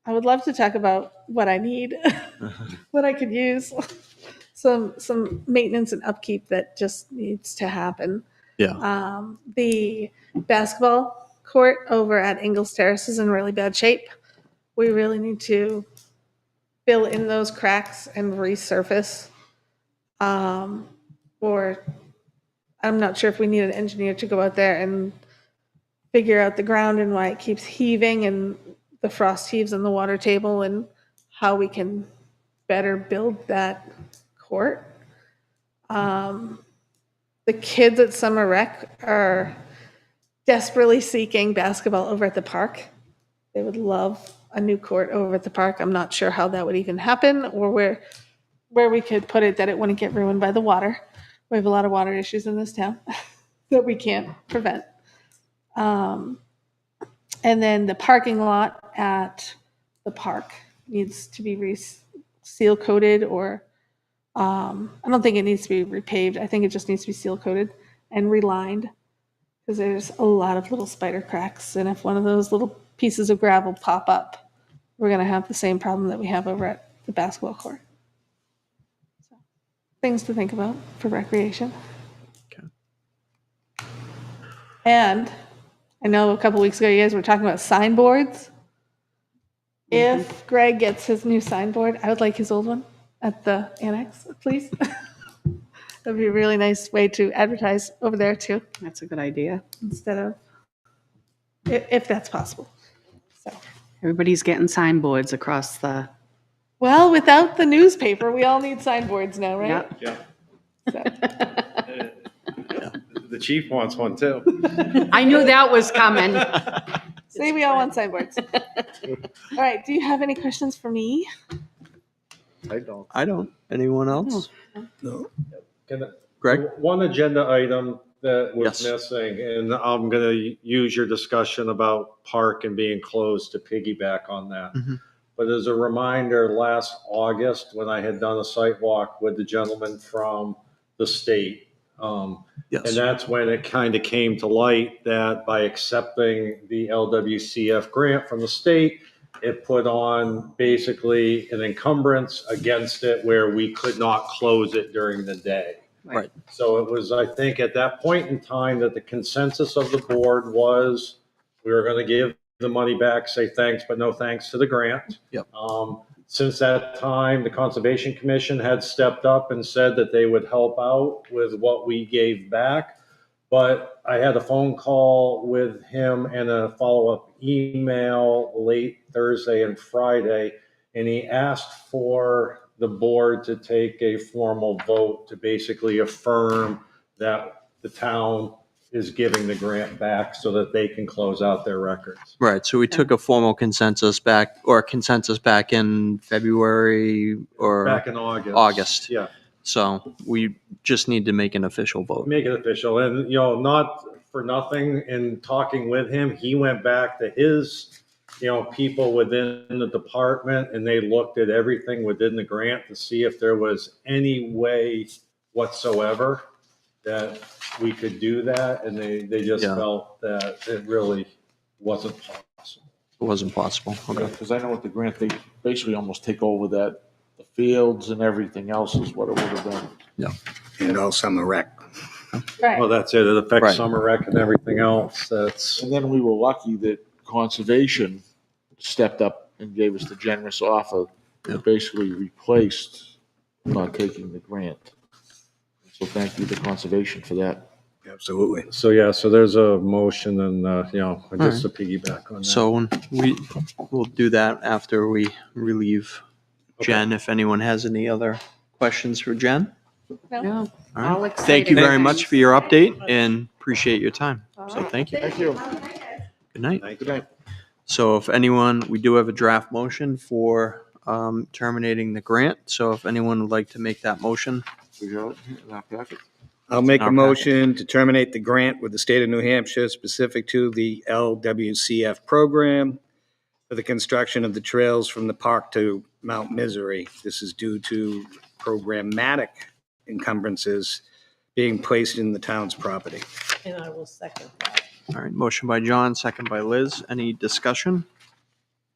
I: I would love to talk about what I need, what I could use, some maintenance and upkeep that just needs to happen.
A: Yeah.
I: The basketball court over at Ingalls Terrace is in really bad shape. We really need to fill in those cracks and resurface. Or I'm not sure if we need an engineer to go out there and figure out the ground and why it keeps heaving and the frost heaves in the water table and how we can better build that court. The kids at Summer Rec are desperately seeking basketball over at the park. They would love a new court over at the park. I'm not sure how that would even happen or where we could put it that it wouldn't get ruined by the water. We have a lot of water issues in this town that we can't prevent. And then the parking lot at the park needs to be seal coated or I don't think it needs to be repaved. I think it just needs to be seal coated and relined because there's a lot of little spider cracks. And if one of those little pieces of gravel pop up, we're going to have the same problem that we have over at the basketball court. So, things to think about for recreation.
A: Okay.
I: And I know a couple weeks ago you guys were talking about signboards. If Greg gets his new signboard, I would like his old one at the annex, please. That'd be a really nice way to advertise over there too,
G: That's a good idea.
I: instead of, if that's possible. So,
G: Everybody's getting signboards across the,
I: well, without the newspaper, we all need signboards now, right?
G: yeah.
I: So,
C: The chief wants one too.
G: I knew that was coming.
I: see, we all want signboards. All right, do you have any questions for me?
F: I don't.
A: I don't. Anyone else?
C: Can I-
A: Greg?
C: One agenda item that was
A: Yes.
C: missing, and I'm going to use your discussion about park and being closed to piggyback on that.
A: Mhm.
C: But as a reminder, last August, when I had done a site walk with the gentleman from the state, and
A: Yes.
C: that's when it kind of came to light that by accepting the LWCF grant from the state, it put on basically an encumbrance against it where we could not close it during the day.
A: Right.
C: So it was, I think, at that point in time that the consensus of the board was we were going to give the money back, say thanks, but no thanks to the grant.
A: Yep.
C: Since that time, the Conservation Commission had stepped up and said that they would help out with what we gave back. But I had a phone call with him and a follow-up email late Thursday and Friday, and he asked for the board to take a formal vote to basically affirm that the town is giving the grant back so that they can close out their records.
A: Right. So we took a formal consensus back in February or
C: Back in August.
A: August.
C: Yeah.
A: So we just need to make an official vote.
C: Make it official. And, not for nothing, in talking with him, he went back to his, people within the department, and they looked at everything within the grant to see if there was any way whatsoever that we could do that. And they just
A: Yeah.
C: felt that it really wasn't possible.
A: It wasn't possible. Okay.
F: Because I know with the grant, they basically almost take over the fields and everything else is what it would have been.
H: And all summer rec.
I: Right.
C: Well, that's it. It affects
A: Right.
C: summer rec and everything else. That's,
F: And then we were lucky that conservation stepped up and gave us the generous offer
A: Yeah.
F: that basically replaced not taking the grant. So thank you to conservation for that.
H: Absolutely.
C: so yeah, so there's a motion and, just to piggyback on that.
A: So we'll do that after we relieve Jen, if anyone has any other questions for Jen.
G: No,
A: All
G: all
A: right.
G: exciting.
A: Thank you very
G: things.
A: much for your update and appreciate your time. So thank you.
F: Thank you.
A: Good night.
C: Thank
F: Good night.
A: So if anyone, we do have a draft motion for terminating the grant. So if anyone would like to make that motion,
F: We got it in our packet.
H: I'll make
A: Our
H: a
A: packet.
H: motion to terminate the grant with the state of New Hampshire specific to the LWCF program for the construction of the trails from the park to Mount Misery. This is due to programmatic encumbrances being placed in the town's property.
J: And I will second that.
A: all right, motion by John, second by Liz. Any discussion?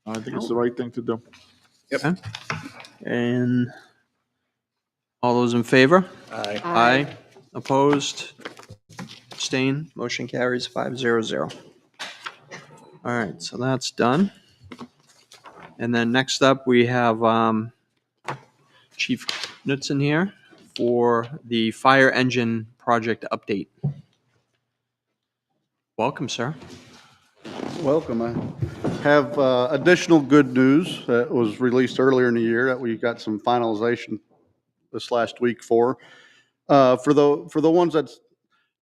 F: I think it's the right thing to do.
A: Okay. And all those in favor?
H: Aye.
A: Aye. Opposed? Abstain? Motion carries 500. All right, so that's done. And then next up, we have Chief Knudsen here for the fire engine project update. Welcome, sir.
K: Welcome. I have additional good news that was released earlier in the year that we got some finalization this last week for. For the ones that's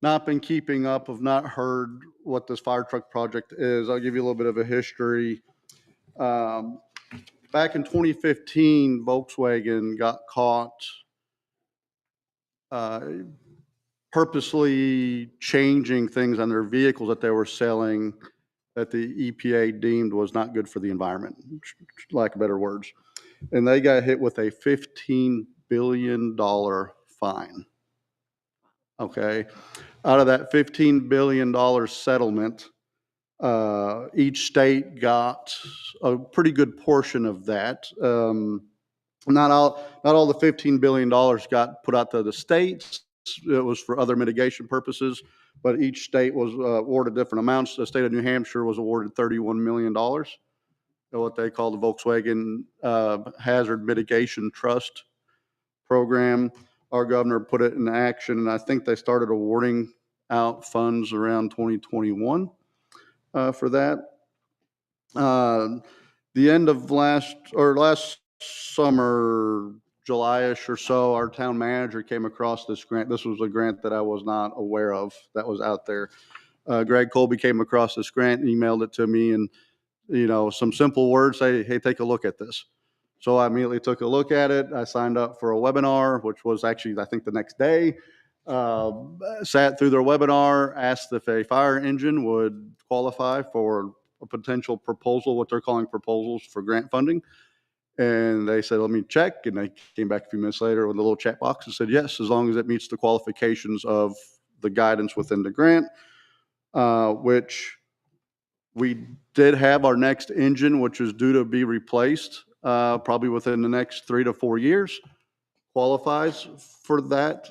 K: not been keeping up, have not heard what this fire truck project is, I'll give you a little bit of a history. Back in 2015, Volkswagen got caught purposely changing things on their vehicles that they were selling that the EPA deemed was not good for the environment, lack of better words. And they got hit with a $15 billion fine. Okay. Out of that $15 billion settlement, each state got a pretty good portion of that. Not all the $15 billion got put out to the states. It was for other mitigation purposes, but each state was awarded different amounts. The state of New Hampshire was awarded $31 million, what they call the Volkswagen Hazard Mitigation Trust program. Our governor put it in action, and I think they started awarding out funds around 2021 for that. The end of last summer, July-ish or so, our town manager came across this grant. This was a grant that I was not aware of that was out there. Greg Colby came across this grant and emailed it to me, and some simple words say, hey, take a look at this. So I immediately took a look at it. I signed up for a webinar, which was actually, I think, the next day. Sat through their webinar, asked if a fire engine would qualify for a potential proposal, what they're calling proposals for grant funding. And they said, let me check. And they came back a few minutes later with a little check box and said, yes, as long as it meets the qualifications of the guidance within the grant, which we did have our next engine, which is due to be replaced probably within the next 3 to 4 years, qualifies for that.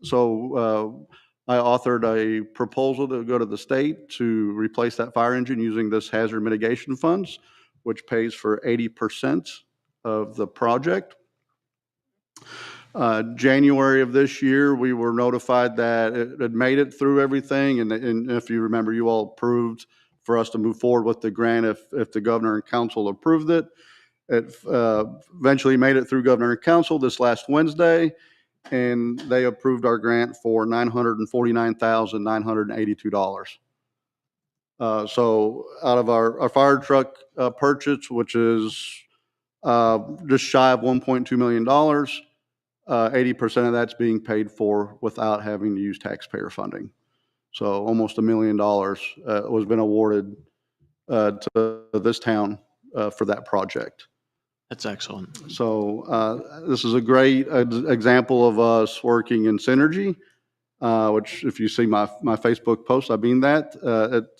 K: So I authored a proposal to go to the state to replace that fire engine using this hazard mitigation funds, which pays for 80% of the project. January of this year, we were notified that it had made it through everything. And if you remember, you all approved for us to move forward with the grant if the governor and council approved it. It eventually made it through governor and council this last Wednesday, and they approved our grant for $949,982. So out of our fire truck purchase, which is just shy of $1.2 million, 80% of that's being paid for without having to use taxpayer funding. So almost $1 million was been awarded to this town for that project.
A: That's excellent.
K: So this is a great example of us working in synergy, which if you see my Facebook post, I mean that.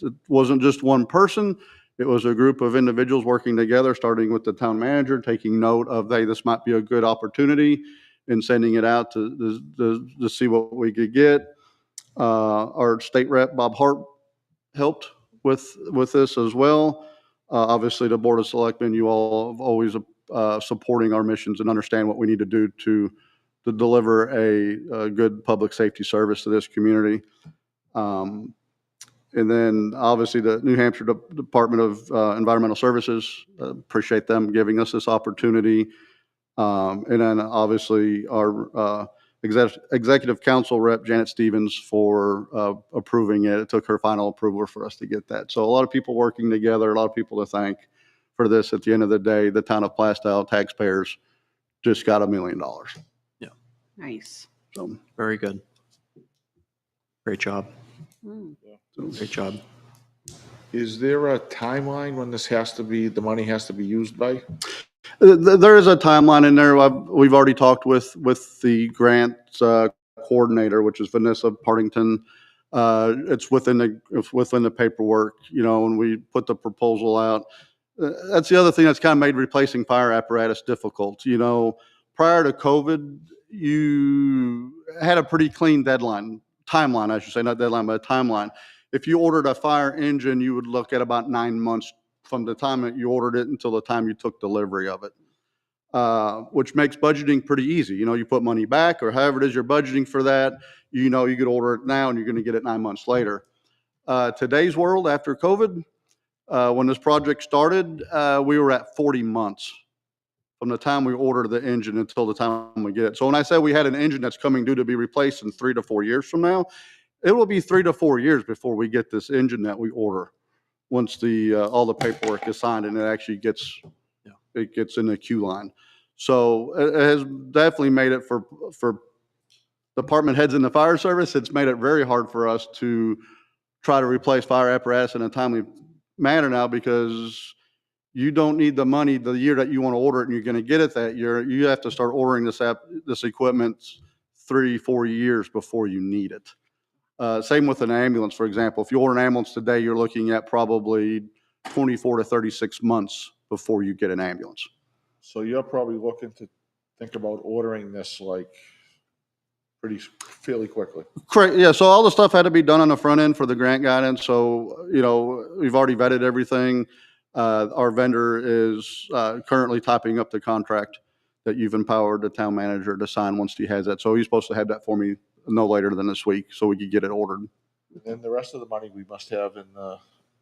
K: It wasn't just one person. It was a group of individuals working together, starting with the town manager, taking note of, hey, this might be a good opportunity, and sending it out to see what we could get. Our state rep, Bob Hart, helped with this as well. Obviously, the Board of Selectmen, you all have always supporting our missions and understand what we need to do to deliver a good public safety service to this community. And then obviously the New Hampshire Department of Environmental Services, appreciate them giving us this opportunity. And then obviously our executive council rep, Janet Stevens, for approving it. It took her final approval for us to get that. So a lot of people working together, a lot of people to thank for this. At the end of the day, the town of Plastow taxpayers just got $1 million.
A: Yeah.
G: Nice.
K: So
A: Very good. Great job.
G: Mm.
A: Great job.
F: Is there a timeline when the money has to be used by?
K: there is a timeline in there. We've already talked with the grant coordinator, which is Vanessa Partington. It's within the paperwork. When we put the proposal out, that's the other thing that's kind of made replacing fire apparatus difficult. Prior to COVID, you had a pretty clean timeline, I should say, not deadline, but a timeline. If you ordered a fire engine, you would look at about 9 months from the time that you ordered it until the time you took delivery of it, which makes budgeting pretty easy. You put money back or however it is you're budgeting for that, you could order it now and you're going to get it 9 months later. Today's world, after COVID, when this project started, we were at 40 months from the time we ordered the engine until the time we get it. So when I say we had an engine that's coming due to be replaced in 3 to 4 years from now, it will be 3 to 4 years before we get this engine that we order, once all the paperwork is signed and it actually gets in the queue line. So it has definitely made it for department heads in the fire service. It's made it very hard for us to try to replace fire apparatus in a timely manner now because you don't need the money the year that you want to order it and you're going to get it that year. You have to start ordering this equipment 3-4 years before you need it. Same with an ambulance, for example. If you order an ambulance today, you're looking at probably 24 to 36 months before you get an ambulance.
F: So you're probably looking to think about ordering this like fairly quickly.
K: Correct. Yeah. So all the stuff had to be done on the front end for the grant guidance. So, we've already vetted everything. Our vendor is currently typing up the contract that you've empowered the town manager to sign once he has that. So he's supposed to have that for me no later than this week so we could get it ordered.
F: And then the rest of the money we must have in the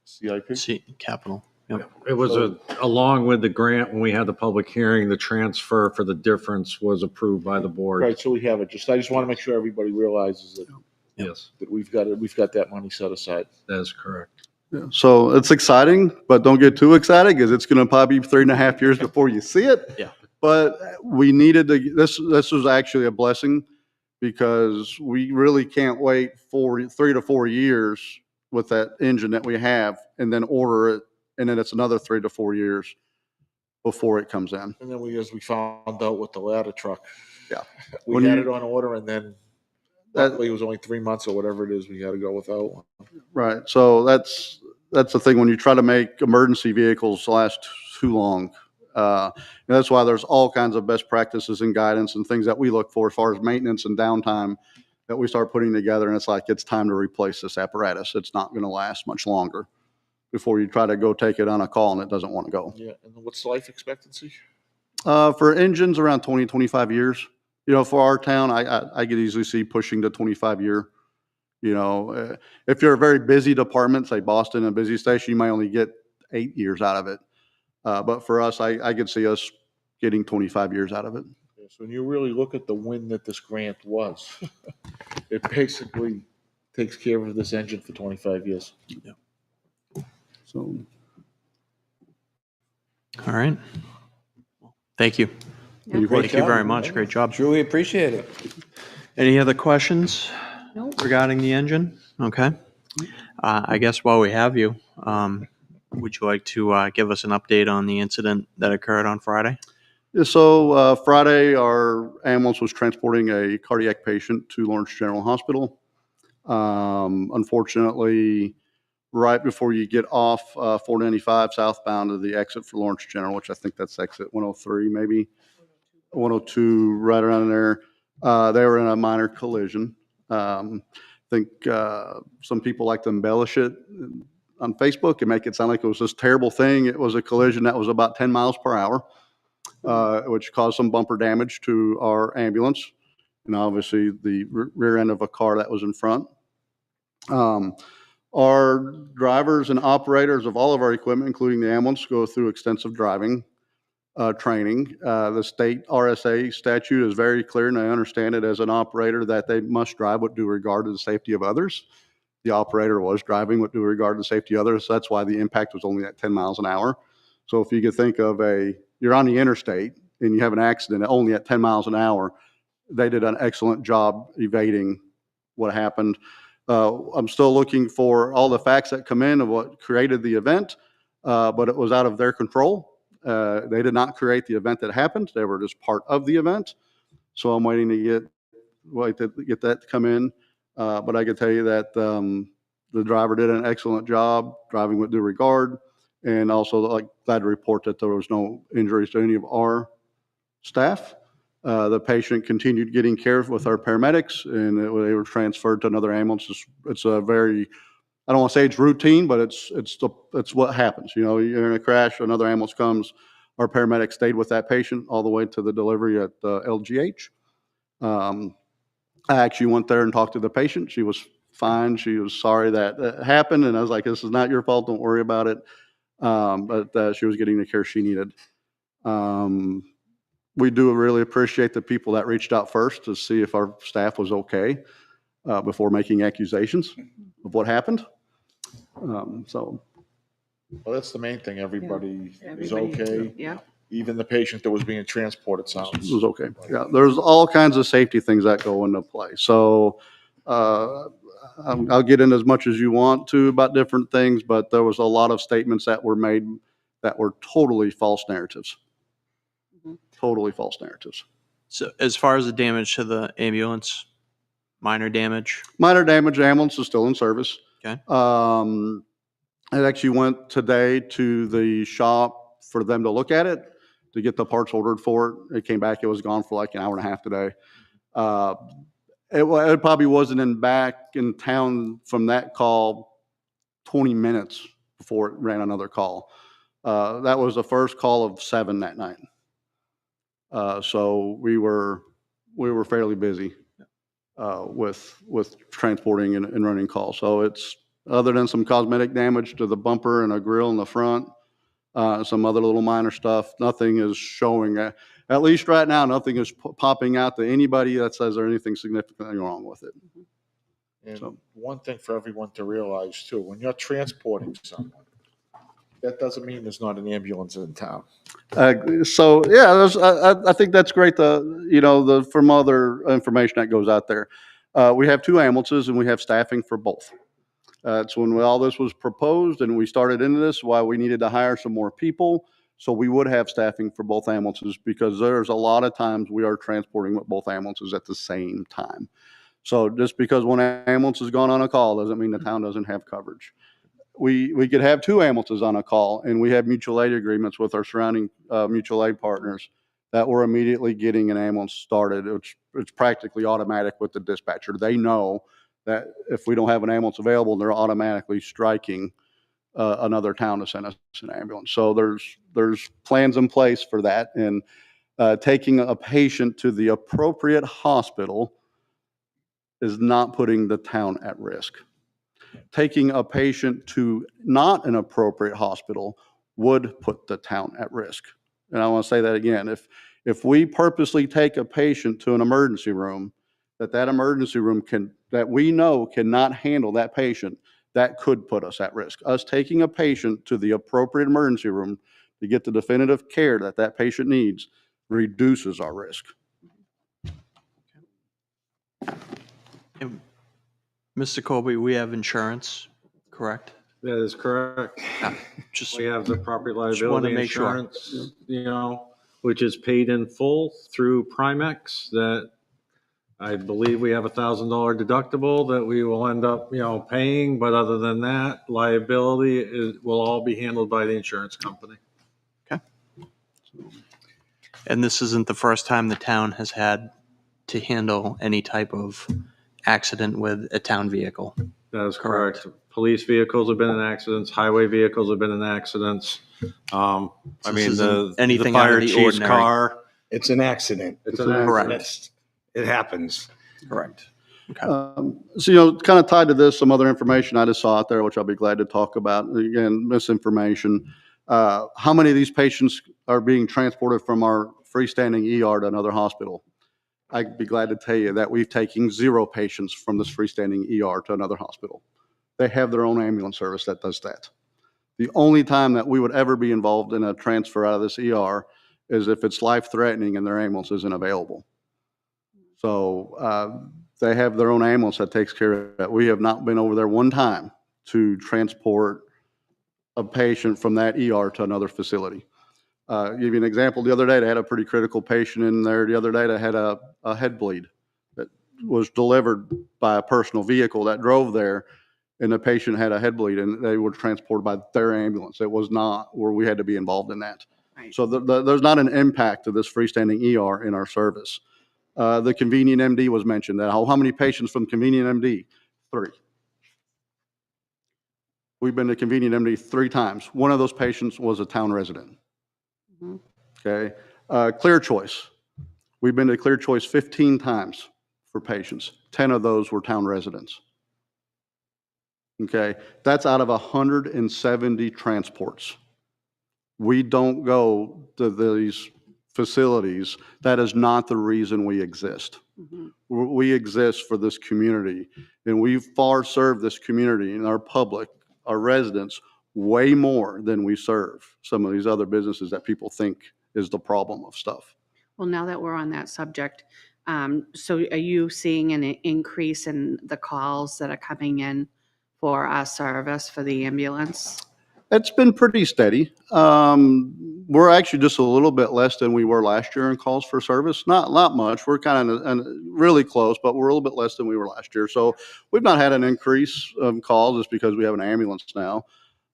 F: CIP.
A: Capital. Yep.
C: It was along with the grant, when we had the public hearing, the transfer for the difference was approved by the board.
F: Right, so we have it. I just want to make sure everybody realizes that,
C: Yes,
F: that we've got that money set aside.
C: that is correct.
K: Yeah. So it's exciting, but don't get too excited because it's going to probably be 3.5 years before you see it.
A: Yeah.
K: But we needed to, this was actually a blessing because we really can't wait 3 to 4 years with that engine that we have and then order it. And then it's another 3 to 4 years before it comes in.
F: And then as we found out with the ladder truck.
K: Yeah.
F: We had it on order and then luckily it was only 3 months or whatever it is, we had to go without one.
K: Right. So that's the thing when you try to make emergency vehicles last too long. And that's why there's all kinds of best practices and guidance and things that we look for as far as maintenance and downtime that we start putting together. And it's like, it's time to replace this apparatus. It's not going to last much longer before you try to go take it on a call and it doesn't want to go.
F: Yeah, and what's the life expectancy?
K: For engines, around 20, 25 years. For our town, I could easily see pushing to 25 year. If you're a very busy department, say Boston, a busy station, you might only get 8 years out of it. But for us, I could see us getting 25 years out of it.
F: Yeah, so when you really look at the win that this grant was, it basically takes care of this engine for 25 years.
A: Yeah.
K: So,
A: All right. Thank you.
H: Great
A: Thank you
H: job.
A: very much. Great job.
H: Truly appreciate it.
A: Any other questions regarding the engine? Okay. I guess while we have you, would you like to give us an update on the incident that occurred on Friday?
K: So Friday, our ambulance was transporting a cardiac patient to Lawrence General Hospital. Unfortunately, right before you get off 495 southbound to the exit for Lawrence General, which I think that's exit 103, maybe 102, right around there. They were in a minor collision. I think some people like to embellish it on Facebook and make it sound like it was this terrible thing. It was a collision that was about 10 miles per hour, which caused some bumper damage to our ambulance and obviously the rear end of a car that was in front. Our drivers and operators of all of our equipment, including the ambulance, go through extensive driving training. The state RSA statute is very clear, and I understand it as an operator that they must drive with due regard to the safety of others. The operator was driving with due regard to the safety of others, so that's why the impact was only at 10 miles an hour. So if you could think of you're on the interstate and you have an accident only at 10 miles an hour, they did an excellent job evading what happened. I'm still looking for all the facts that come in of what created the event, but it was out of their control. They did not create the event that happened. They were just part of the event. So I'm waiting to get that to come in. But I can tell you that the driver did an excellent job driving with due regard, and also glad to report that there was no injuries to any of our staff. The patient continued getting care with our paramedics, and they were transferred to another ambulance. It's a very, I don't want to say it's routine, but it's what happens. You're in a crash, another ambulance comes. Our paramedic stayed with that patient all the way to the delivery at LGH. I actually went there and talked to the patient. She was fine. She was sorry that happened, and I was like, "This is not your fault. Don't worry about it." But she was getting the care she needed. We do really appreciate the people that reached out first to see if our staff was okay before making accusations of what happened.
F: Well, that's the main thing. Everybody is okay.
G: Yeah.
F: Even the patient that was being transported sounds.
K: It was okay. Yeah, there's all kinds of safety things that go into play. So I I'll get in as much as you want to about different things, but there was a lot of statements that were made that were totally false narratives. Totally false narratives.
A: So as far as the damage to the ambulance, minor damage?
K: Minor damage, ambulance is still in service.
A: Okay.
K: It actually went today to the shop for them to look at it, to get the parts ordered for it. It came back, it was gone for like an hour and a half today. It probably wasn't back in town from that call 20 minutes before it ran another call. That was the first call of 7 that night. So we were fairly busy with transporting and running calls. So it's, other than some cosmetic damage to the bumper and a grill in the front, some other little minor stuff, nothing is showing. At least right now, nothing is popping out to anybody that says there's anything significantly wrong with it.
F: And
K: So-
F: one thing for everyone to realize too, when you're transporting someone, that doesn't mean there's not an ambulance in town.
K: So yeah, I think that's great. From other information that goes out there, we have 2 ambulances and we have staffing for both. It's when all this was proposed and we started into this, why we needed to hire some more people. So we would have staffing for both ambulances, because there's a lot of times we are transporting with both ambulances at the same time. So just because one ambulance has gone on a call doesn't mean the town doesn't have coverage. We could have 2 ambulances on a call, and we have mutual aid agreements with our surrounding mutual aid partners that we're immediately getting an ambulance started. It's practically automatic with the dispatcher. They know that if we don't have an ambulance available, they're automatically striking another town to send us an ambulance. So there's plans in place for that, and taking a patient to the appropriate hospital is not putting the town at risk. Taking a patient to not an appropriate hospital would put the town at risk. And I want to say that again. If we purposely take a patient to an emergency room, that emergency room that we know cannot handle that patient, that could put us at risk. Us taking a patient to the appropriate emergency room to get the definitive care that patient needs reduces our risk.
A: And Mr. Colby, we have insurance, correct?
C: That is correct.
A: Just,
C: We have the property
A: Just wanna
C: liability
A: make sure.
C: insurance, which is paid in full through Primex, that I believe we have $1,000 deductible that we will end up, paying. But other than that, liability will all be handled by the insurance company.
A: and this isn't the first time the town has had to handle any type of accident with a town vehicle.
C: That is correct. Police vehicles have been in accidents, highway vehicles have been in accidents.
A: This isn't anything out of
C: fire
A: the
C: chief's
A: ordinary.
C: car.
H: It's an accident.
C: It's an accident.
A: Correct.
H: It happens.
A: Correct.
K: So, kind of tied to this, some other information I just saw out there, which I'll be glad to talk about. Again, misinformation. How many of these patients are being transported from our freestanding ER to another hospital? I'd be glad to tell you that we've taken 0 patients from this freestanding ER to another hospital. They have their own ambulance service that does that. The only time that we would ever be involved in a transfer out of this ER is if it's life-threatening and their ambulance isn't available. So they have their own ambulance that takes care of that. We have not been over there one time to transport a patient from that ER to another facility. Give you an example. The other day, they had a pretty critical patient in there. The other day, they had a head bleed that was delivered by a personal vehicle that drove there, and the patient had a head bleed, and they were transported by their ambulance. It was not where we had to be involved in that.
G: Right.
K: So there's not an impact to this freestanding ER in our service. The convenient MD was mentioned. How many patients from convenient MD? 3. We've been to convenient MD 3 times. One of those patients was a town resident.
G: Mhm.
K: Okay. Clear Choice. We've been to Clear Choice 15 times for patients. 10 of those were town residents. Okay. That's out of 170 transports. We don't go to these facilities. That is not the reason we exist.
G: Mhm.
K: We exist for this community, and we far serve this community and our public, our residents, way more than we serve some of these other businesses that people think is the problem of stuff.
G: Well, now that we're on that subject, So are you seeing an increase in the calls that are coming in for our service for the ambulance?
K: It's been pretty steady. We're actually just a little bit less than we were last year in calls for service. Not much. We're kind of really close, but we're a little bit less than we were last year. So we've not had an increase of calls just because we have an ambulance now.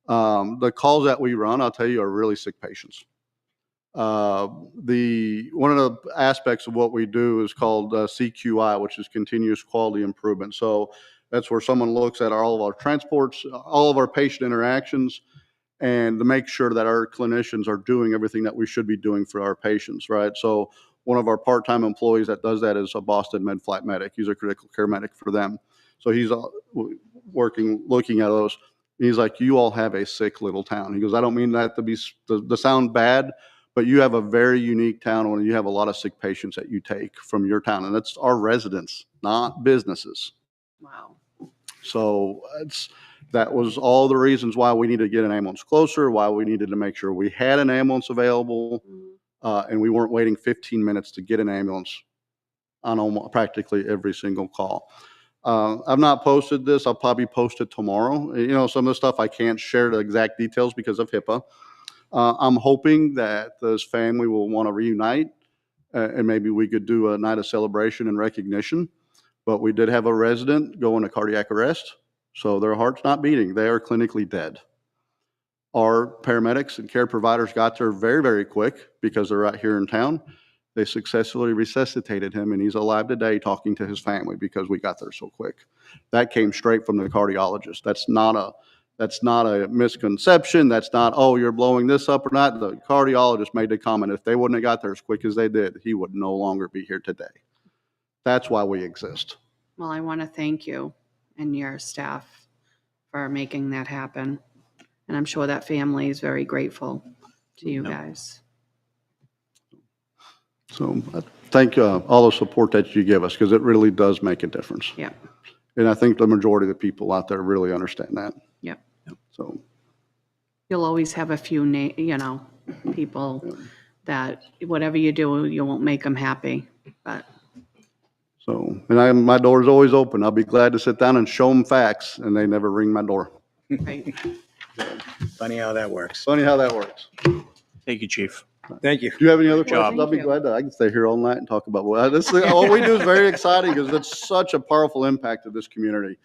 K: The calls that we run, I'll tell you, are really sick patients. One of the aspects of what we do is called CQI, which is continuous quality improvement. So that's where someone looks at all of our transports, all of our patient interactions, and to make sure that our clinicians are doing everything that we should be doing for our patients, right? So one of our part-time employees that does that is a Boston Med Flight medic. He's a critical care medic for them. So he's looking at those. He's like, you all have a sick little town. He goes, I don't mean that to sound bad, but you have a very unique town when you have a lot of sick patients that you take from your town. And that's our residents, not businesses.
G: Wow.
K: So that was all the reasons why we needed to get an ambulance closer, why we needed to make sure we had an ambulance available, and we weren't waiting 15 minutes to get an ambulance on almost practically every single call. I've not posted this. I'll probably post it tomorrow. You know, some of the stuff I can't share the exact details because of HIPAA. I'm hoping that this family will want to reunite, and maybe we could do a night of celebration and recognition. But we did have a resident go into cardiac arrest, so their heart's not beating. They are clinically dead. Our paramedics and care providers got there very, very quick because they're right here in town. They successfully resuscitated him, and he's alive today talking to his family because we got there so quick. That came straight from the cardiologist. That's not a misconception. That's not, oh, you're blowing this up or not. The cardiologist made the comment, if they wouldn't have got there as quick as they did, he would no longer be here today. That's why we exist.
G: Well, I want to thank you and your staff for making that happen. And I'm sure that family is very grateful to you guys.
K: So I thank all the support that you give us because it really does make a difference.
G: Yep.
K: And I think the majority of the people out there really understand that.
G: Yep.
K: So
G: You'll always have a few, people that whatever you do, you won't make them happy. But
K: and my door is always open. I'll be glad to sit down and show them facts, and they never ring my door.
G: right.
H: Funny how that works.
K: Funny how that works.
A: Thank you, Chief.
H: Thank you.
K: Do you have any other
A: job.
K: questions? I'll be
G: Thank
K: glad to. I can stay here all night and talk about what we do is very exciting because it's such a powerful impact to this community.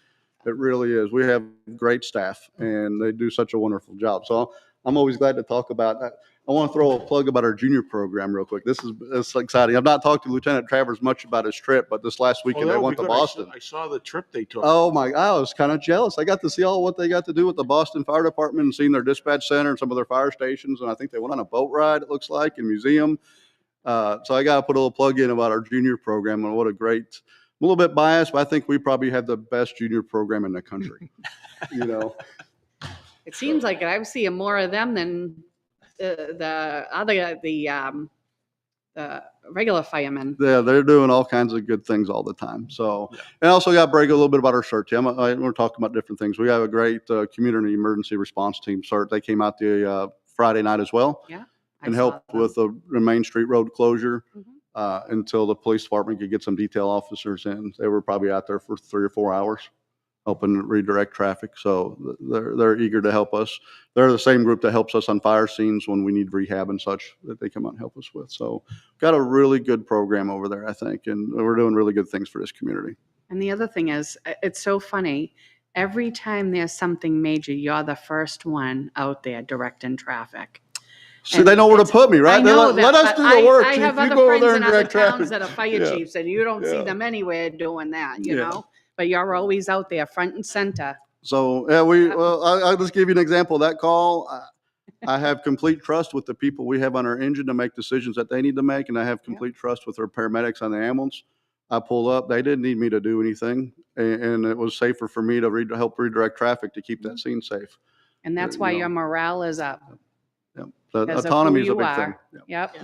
K: It really is. We have great staff, and they do such a wonderful job. So I'm always glad to talk about that. I want to throw a plug about our junior program real quick. It's exciting. I've not talked to Lieutenant Travers much about his trip, but this last weekend they went to Boston.
F: I saw the trip they took.
K: Oh my, I was kind of jealous. I got to see all what they got to do with the Boston Fire Department and seeing their dispatch center and some of their fire stations. And I think they went on a boat ride, it looks like, in museum. So I got to put a little plug in about our junior program and what a great, I'm a little bit biased, but I think we probably have the best junior program in the country. You know,
G: It seems like it. I'm seeing more of them than the regular firemen.
K: yeah, they're doing all kinds of good things all the time. So, and also got to brag a little bit about our CERT team. We're talking about different things. We have a great community emergency response team, CERT. They came out the Friday night as well.
G: Yeah.
K: And helped with the Main Street road closure until the police department could get some detail officers in. They were probably out there for 3 or 4 hours helping redirect traffic. So they're eager to help us. They're the same group that helps us on fire scenes when we need rehab and such that they come out and help us with. So got a really good program over there, I think, and we're doing really good things for this community.
G: And the other thing is, it's so funny. Every time there's something major, you're the first one out there directing traffic.
K: See, they know where to put me, right?
G: I know
K: Let us
G: but
K: do the work.
G: I
K: Chief.
G: have
K: You
G: other
K: go over
G: friends
K: there
G: in
K: and
G: other
K: direct traffic.
G: towns that are fire
K: Yeah.
G: chiefs, and you don't see
K: Yeah.
G: them anywhere doing that, you
K: Yeah.
G: know? But you're always out there, front and center.
K: So, yeah, I'll just give you an example of that call. I have complete trust with the people we have on our engine to make decisions that they need to make, and I have complete trust with our paramedics on the ambulance. I pull up, they didn't need me to do anything, and it was safer for me to help redirect traffic to keep that scene safe.
G: And that's why your morale is up.
K: Yep. So
G: Because of
K: autonomy
G: who
K: is a
G: you
K: big
G: are.
K: thing.
G: Yep.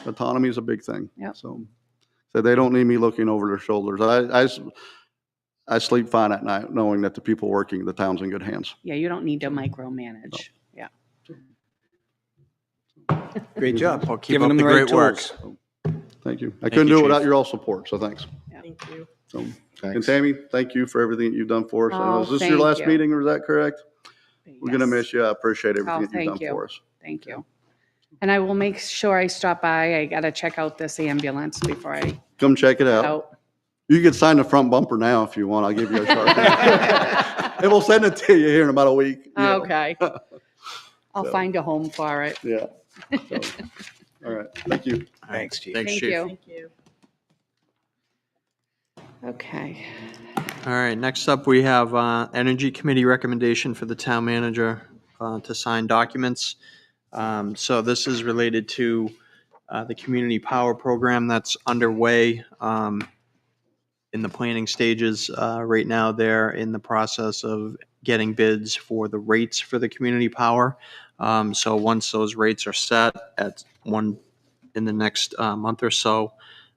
K: Autonomy is a big thing.
G: Yep.
K: So they don't need me looking over their shoulders. I sleep fine at night knowing that the people working the town's in good hands.
G: Yeah, you don't need to micromanage. Yeah.
H: Great job.
A: Well, keep
H: Giving
A: up
H: them
A: the
H: right
A: great work.
H: tools.
K: Thank you. I
A: Thank
K: couldn't
A: you,
K: do it
A: Chief.
K: without your all support, so thanks.
J: Thank you.
K: So, and
F: Thanks.
K: Tammy, thank you for everything that you've done for us. I know,
G: Oh,
K: is this your
G: thank
K: last
G: you.
K: meeting, or is that correct? We're gonna
G: Yes.
K: miss you. I appreciate everything
G: Oh,
K: that you've done
G: thank you.
K: for us.
G: Thank you. And I will make sure I stop by. I got to check out this ambulance before I
K: Come check it out.
G: out.
K: You can sign the front bumper now if you want. I'll give you a Sharpie. And we'll send it to you here in about a week. you know.
G: Okay. I'll
K: So.
G: find a home for it.
K: Yeah. So, all right. Thank you.
H: Thanks, Chief.
A: Thanks,
G: Thank
A: Chief.
G: you.
J: Thank you.
G: Okay.
A: All right, next up, we have Energy Committee recommendation for the town manager to sign documents. So this is related to the community power program that's underway in the planning stages. Right now, they're in the process of getting bids for the rates for the community power. So once those rates are set in the next month or so,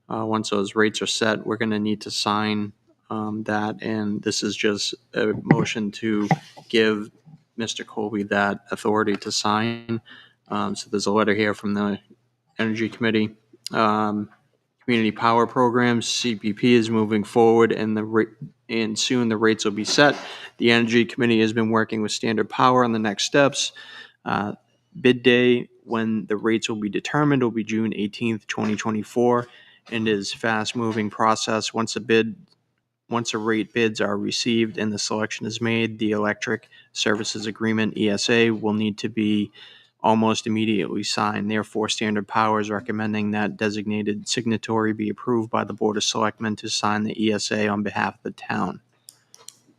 A: once those rates are set, we're going to need to sign that. And this is just a motion to give Mr. Colby that authority to sign. So there's a letter here from the Energy Committee. Community Power Programs, CPP, is moving forward, and and soon the rates will be set. The Energy Committee has been working with Standard Power on the next steps. Bid day, when the rates will be determined, will be June 18th, 2024, and is fast-moving process. Once a rate bids are received and the selection is made, the Electric Services Agreement, ESA, will need to be almost immediately signed. Therefore, Standard Power is recommending that designated signatory be approved by the Board of Selectmen to sign the ESA on behalf of the town.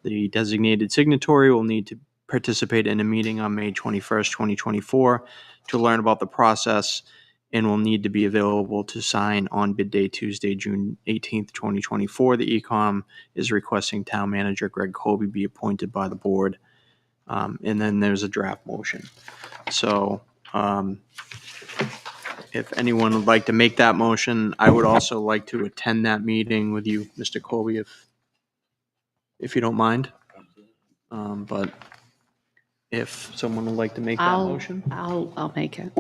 A: The designated signatory will need to participate in a meeting on May 21st, 2024 to learn about the process, and will need to be available to sign on bid day Tuesday, June 18th, 2024. The ECOM is requesting town manager Greg Colby be appointed by the board. And then there's a draft motion. So if anyone would like to make that motion, I would also like to attend that meeting with you, Mr. Colby, if you don't mind. But if someone would like to make that motion.
G: I'll make it.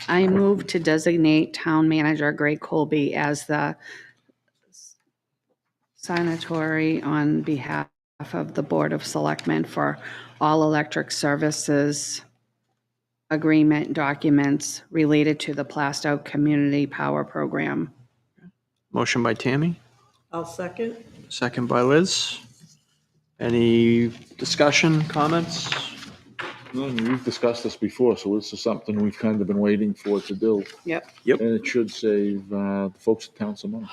G: I move to designate town manager Greg Colby as the signatory on behalf of the Board of Selectmen for all electric services agreement documents related to the Plastow Community Power Program.
A: Motion by Tammy,
J: I'll second.
A: second by Liz. Any discussion, comments?
F: No, we've discussed this before, so this is something we've kind of been waiting for to do.
G: Yep.
A: Yep.
F: And it should save the folks in town some money.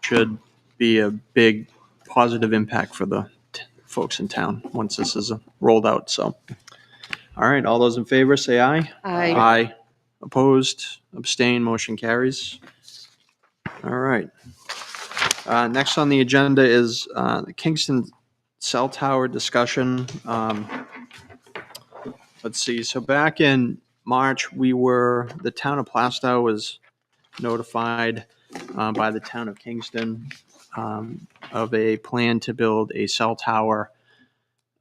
A: Should be a big positive impact for the folks in town once this is rolled out. So, all right, all those in favor, say aye.
G: Aye.
A: Aye. Opposed, abstain, motion carries. All right. Next on the agenda is the Kingston cell tower discussion. Let's see, so back in March, the town of Plastow was notified by the town of Kingston of a plan to build a cell tower.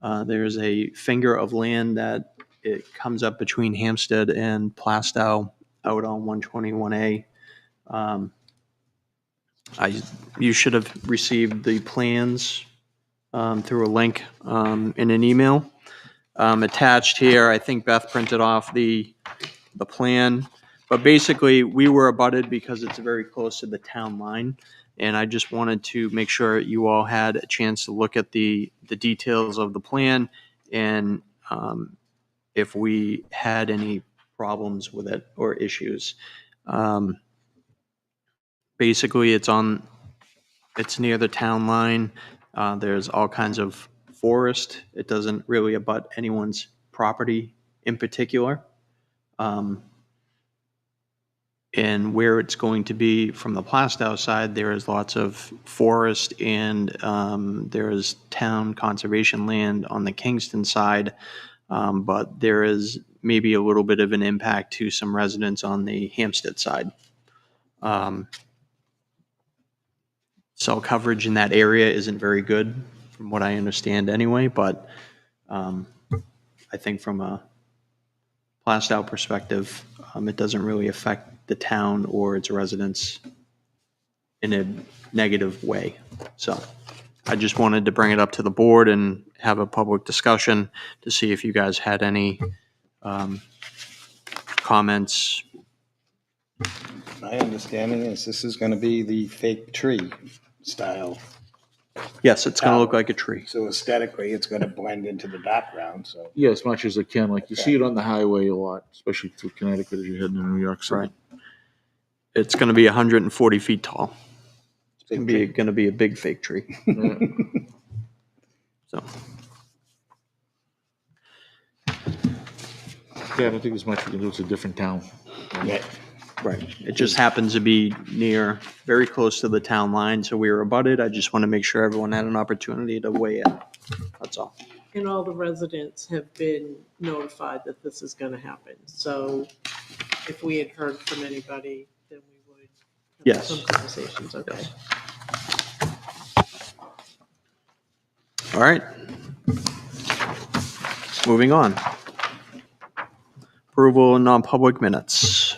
A: There's a finger of land that it comes up between Hampstead and Plastow out on 121A. You should have received the plans through a link in an email. Attached here, I think Beth printed off the plan, but basically we were abutted because it's very close to the town line. And I just wanted to make sure you all had a chance to look at the details of the plan and if we had any problems with it or issues. Basically, it's near the town line. There's all kinds of forest. It doesn't really abut anyone's property in particular. And where it's going to be from the Plastow side, there is lots of forest and there is town conservation land on the Kingston side. But there is maybe a little bit of an impact to some residents on the Hampstead side. Cell coverage in that area isn't very good, from what I understand anyway, but I think from a Plastow perspective, it doesn't really affect the town or its residents in a negative way. So I just wanted to bring it up to the board and have a public discussion to see if you guys had any comments.
H: My understanding is this is going to be the fake tree style.
A: Yes, it's going to look like a tree.
H: So aesthetically, it's going to blend into the background, so.
F: Yeah, as much as it can. Like you see it on the highway a lot, especially through Connecticut as you're heading to New York City.
A: Right. It's going to be 140 feet tall. It's going to be a big fake tree.
F: Yeah.
A: So,
F: Yeah, I don't think there's much we can do. It's a different town.
H: Yeah.
A: right. It just happens to be near, very close to the town line, so we were abutted. I just want to make sure everyone had an opportunity to weigh in. That's all.
J: And all the residents have been notified that this is going to happen. So if we had heard from anybody, then we would have
A: Yes.
J: some conversations, okay?
A: Yes. All right. Moving on. Approval of non-public minutes.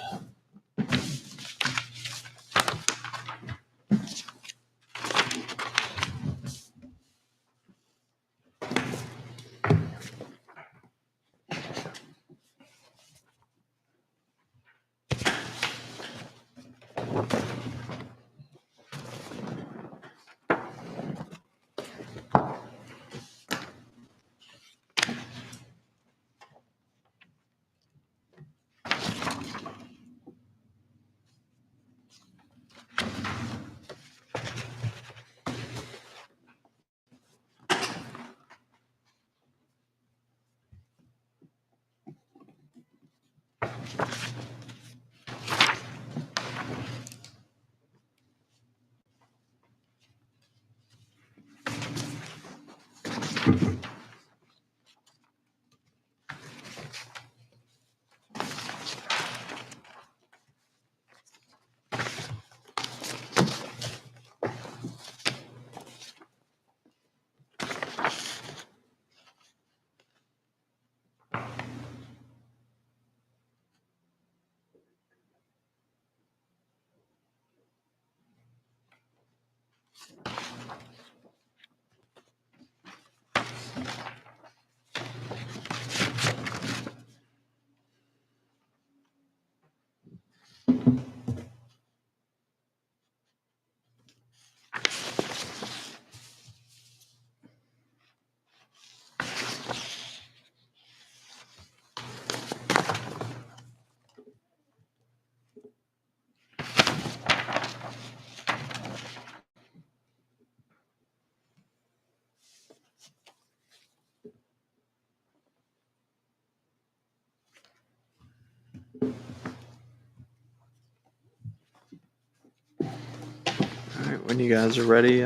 A: All right, when you guys are ready,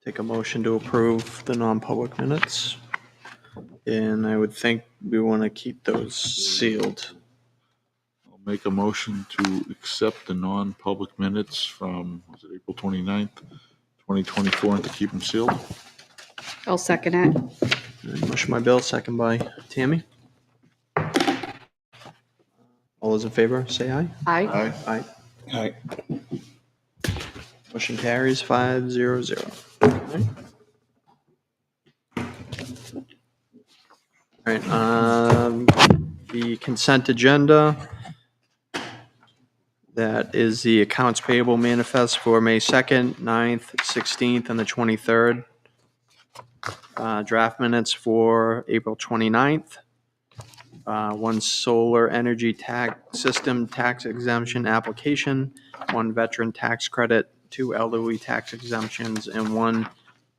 A: take a motion to approve the non-public minutes. And I would think we want to keep those sealed.
F: I'll make a motion to accept the non-public minutes from, was it April 29th, 2024, and to keep them sealed.
G: I'll second it.
A: All right, motion by Bill, second by Tammy. All those in favor, say aye.
G: Aye.
F: Aye.
A: Aye.
H: All right.
A: Motion carries 5-0-0. All right, the consent agenda. That is the accounts payable manifest for May 2nd, 9th, 16th, and the 23rd. Draft minutes for April 29th. One solar energy tax system tax exemption application, one veteran tax credit, two elderly tax exemptions, and one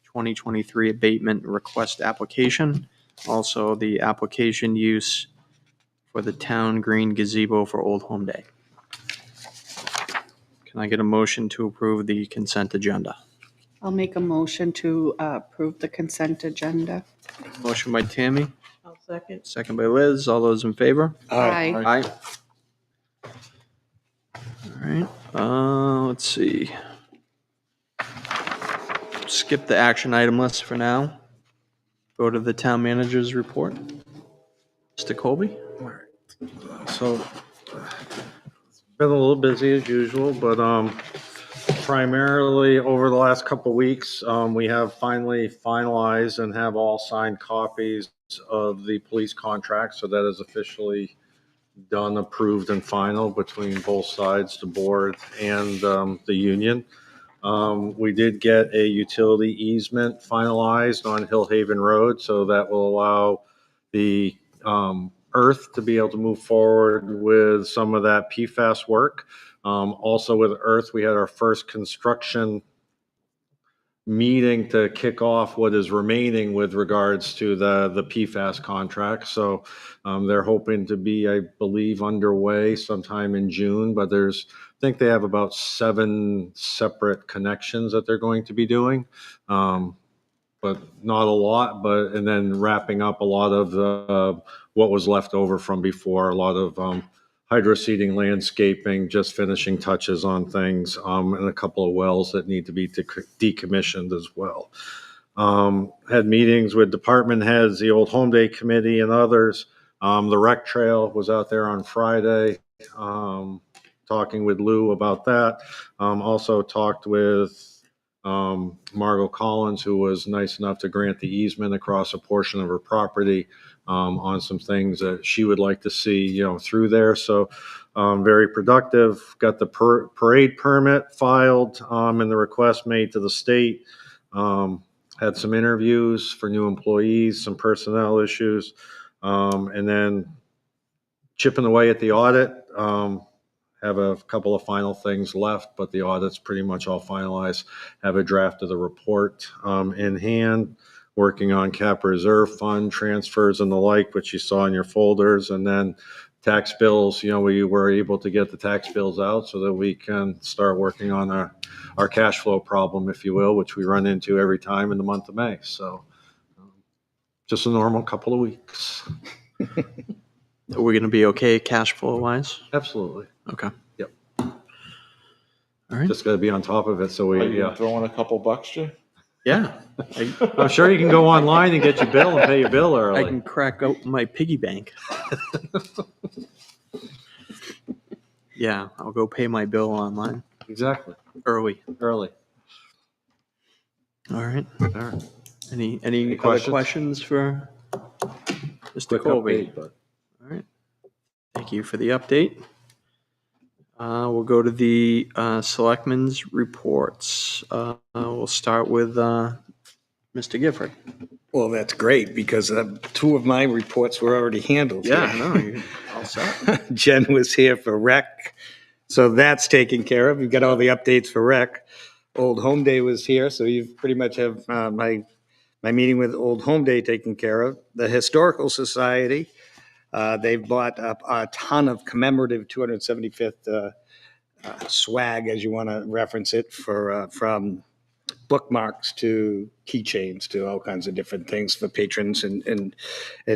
A: 2023 abatement request application. Also, the application use for the town green gazebo for Old Home Day. Can I get a motion to approve the consent agenda?
G: I'll make a motion to approve the consent agenda.
A: Motion by Tammy,
J: I'll second.
A: second by Liz. All those in favor?
G: Aye.
A: Aye. All right, let's see. Skip the action item list for now. Go to the town manager's report. Mr. Colby?
C: So, been a little busy as usual, but primarily over the last couple of weeks, we have finally finalized and have all signed copies of the police contract. So that is officially done, approved, and final between both sides, the board and the union. We did get a utility easement finalized on Hill Haven Road, so that will allow the Earth to be able to move forward with some of that PFAS work. Also with Earth, we had our first construction meeting to kick off what is remaining with regards to the PFAS contract. So they're hoping to be, I believe, underway sometime in June, but I think they have about 7 separate connections that they're going to be doing. But not a lot, and then wrapping up a lot of what was left over from before, a lot of hydro seeding, landscaping, just finishing touches on things, and a couple of wells that need to be decommissioned as well. Had meetings with department heads, the Old Home Day Committee and others. The rec trail was out there on Friday, talking with Lou about that. Also talked with Margot Collins, who was nice enough to grant the easement across a portion of her property on some things that she would like to see, through there. So very productive. Got the parade permit filed and the request made to the state. Had some interviews for new employees, some personnel issues, and then chipping away at the audit. Have a couple of final things left, but the audit's pretty much all finalized. Have a draft of the report in hand, working on cap reserve fund transfers and the like, which you saw in your folders. And then tax bills, we were able to get the tax bills out so that we can start working on our cash flow problem, if you will, which we run into every time in the month of May. So just a normal couple of weeks.
A: Are we going to be okay cash flow wise?
C: Absolutely.
A: Okay.
C: Yep.
A: All right.
C: Just got to be on top of it. So
F: Are you throwing a couple bucks, Jay?
A: Yeah.
C: I'm sure you can go online and get your bill and pay your bill early.
A: I can crack out my piggy bank. Yeah, I'll go pay my bill online
C: Exactly.
A: early.
C: Early.
A: All right.
C: All right.
A: Any other
C: questions?
A: questions for Mr.
C: Quick
A: Colby?
C: update, but
A: All right. Thank you for the update. We'll go to the selectmen's reports. We'll start with Mr. Gifford.
H: Well, that's great because 2 of my reports were already handled.
A: Yeah,
H: here.
A: no, you're all set.
H: Jen was here for rec, so that's taken care of. We've got all the updates for rec. Old Home Day was here, so you pretty much have my meeting with Old Home Day taken care of. The Historical Society, they've bought up a ton of commemorative 275th swag, as you want to reference it, for from bookmarks to keychains to all kinds of different things for patrons and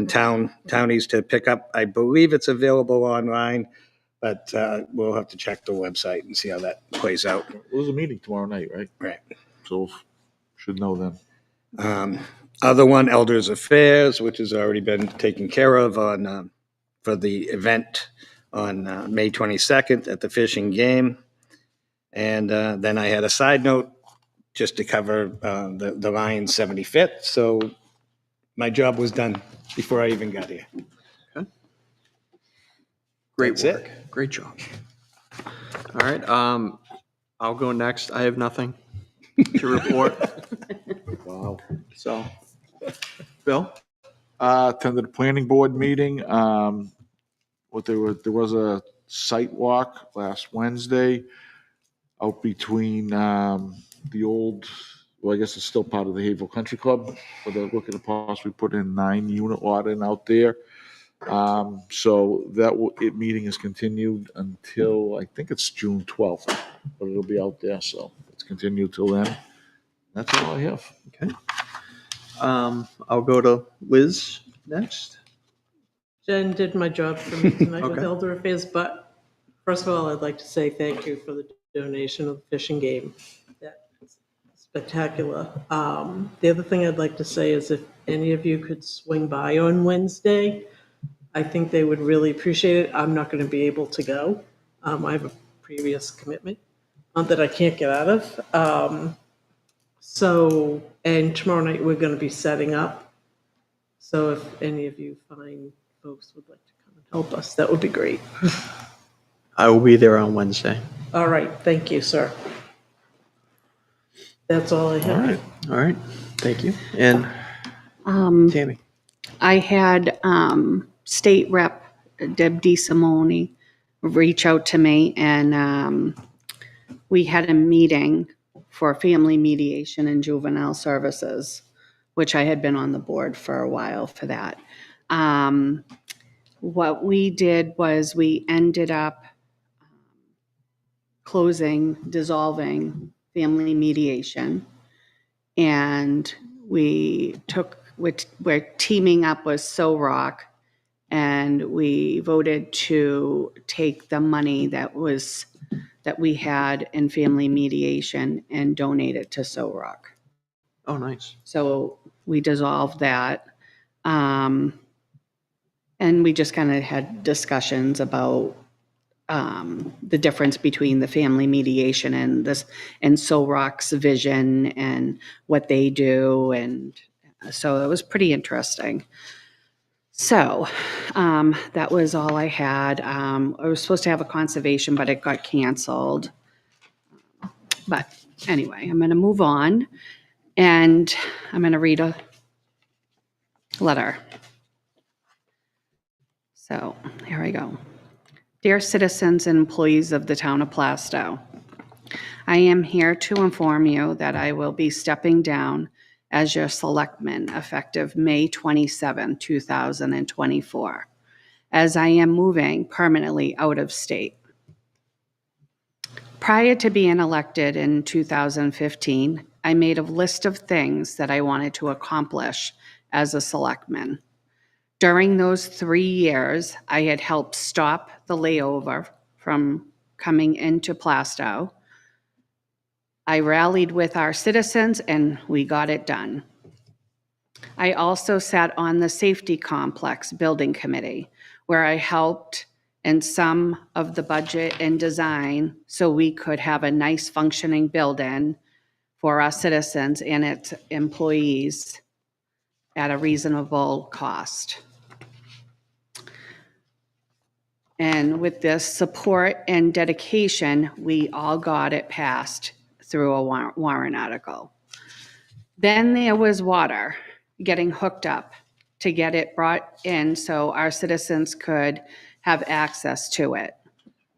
H: townies to pick up. I believe it's available online, but we'll have to check the website and see how that plays out.
F: There's a meeting tomorrow night, right?
H: Right.
F: So should know then.
H: Other one, Elders Affairs, which has already been taken care of on for the event on May 22nd at the Fishing Game. And then I had a side note just to cover the Lions 75th. So my job was done before I even got here.
A: Great
H: That's
A: work. Great job. All right. I'll go next. I have nothing to report.
F: Wow.
A: So, Bill?
F: Attended a planning board meeting. There was a site walk last Wednesday out between the old, well, I guess it's still part of the Haverhill Country Club, but they're looking to possibly put in 9-unit lot in out there. So that meeting is continued until I think it's June 12th, but it'll be out there. So it's continued till then. That's all I have.
A: Okay. I'll go to Liz next.
J: Jen did my job for me tonight with
A: Okay.
J: Elder Affairs, but first of all, I'd like to say thank you for the donation of the fishing game. That's spectacular. The other thing I'd like to say is if any of you could swing by on Wednesday, I think they would really appreciate it. I'm not going to be able to go. I have a previous commitment, that I can't get out of. So, and tomorrow night we're going to be setting up. So if any of you fine folks would like to come and help us, that would be great.
A: I will be there on Wednesday.
J: All right, thank you, sir. That's all I
A: All
J: have.
A: right, all right, thank you. And Tammy?
G: I had State Rep Deb DeSimone reach out to me, and we had a meeting for family mediation and juvenile services, which I had been on the board for a while for that. What we did was we ended up dissolving family mediation, and we're teaming up with SOROC, and we voted to take the money that we had in family mediation and donate it to SOROC.
A: Oh, nice.
G: So we dissolved that. And we just kind of had discussions about the difference between the family mediation and SOROC's vision and what they do. And so it was pretty interesting. So that was all I had. I was supposed to have a conservation, but it got canceled. But anyway, I'm going to move on, and I'm going to read a letter. So here I go. Dear citizens and employees of the town of Plastow, I am here to inform you that I will be stepping down as your selectman effective May 27, 2024, as I am moving permanently out of state. Prior to being elected in 2015, I made a list of things that I wanted to accomplish as a selectman. During those 3 years, I had helped stop the layover from coming into Plastow. I rallied with our citizens and we got it done. I also sat on the Safety Complex Building Committee, where I helped in some of the budget and design so we could have a nice functioning building for our citizens and its employees at a reasonable cost. And with this support and dedication, we all got it passed through a warrant article. Then there was water, getting hooked up to get it brought in so our citizens could have access to it.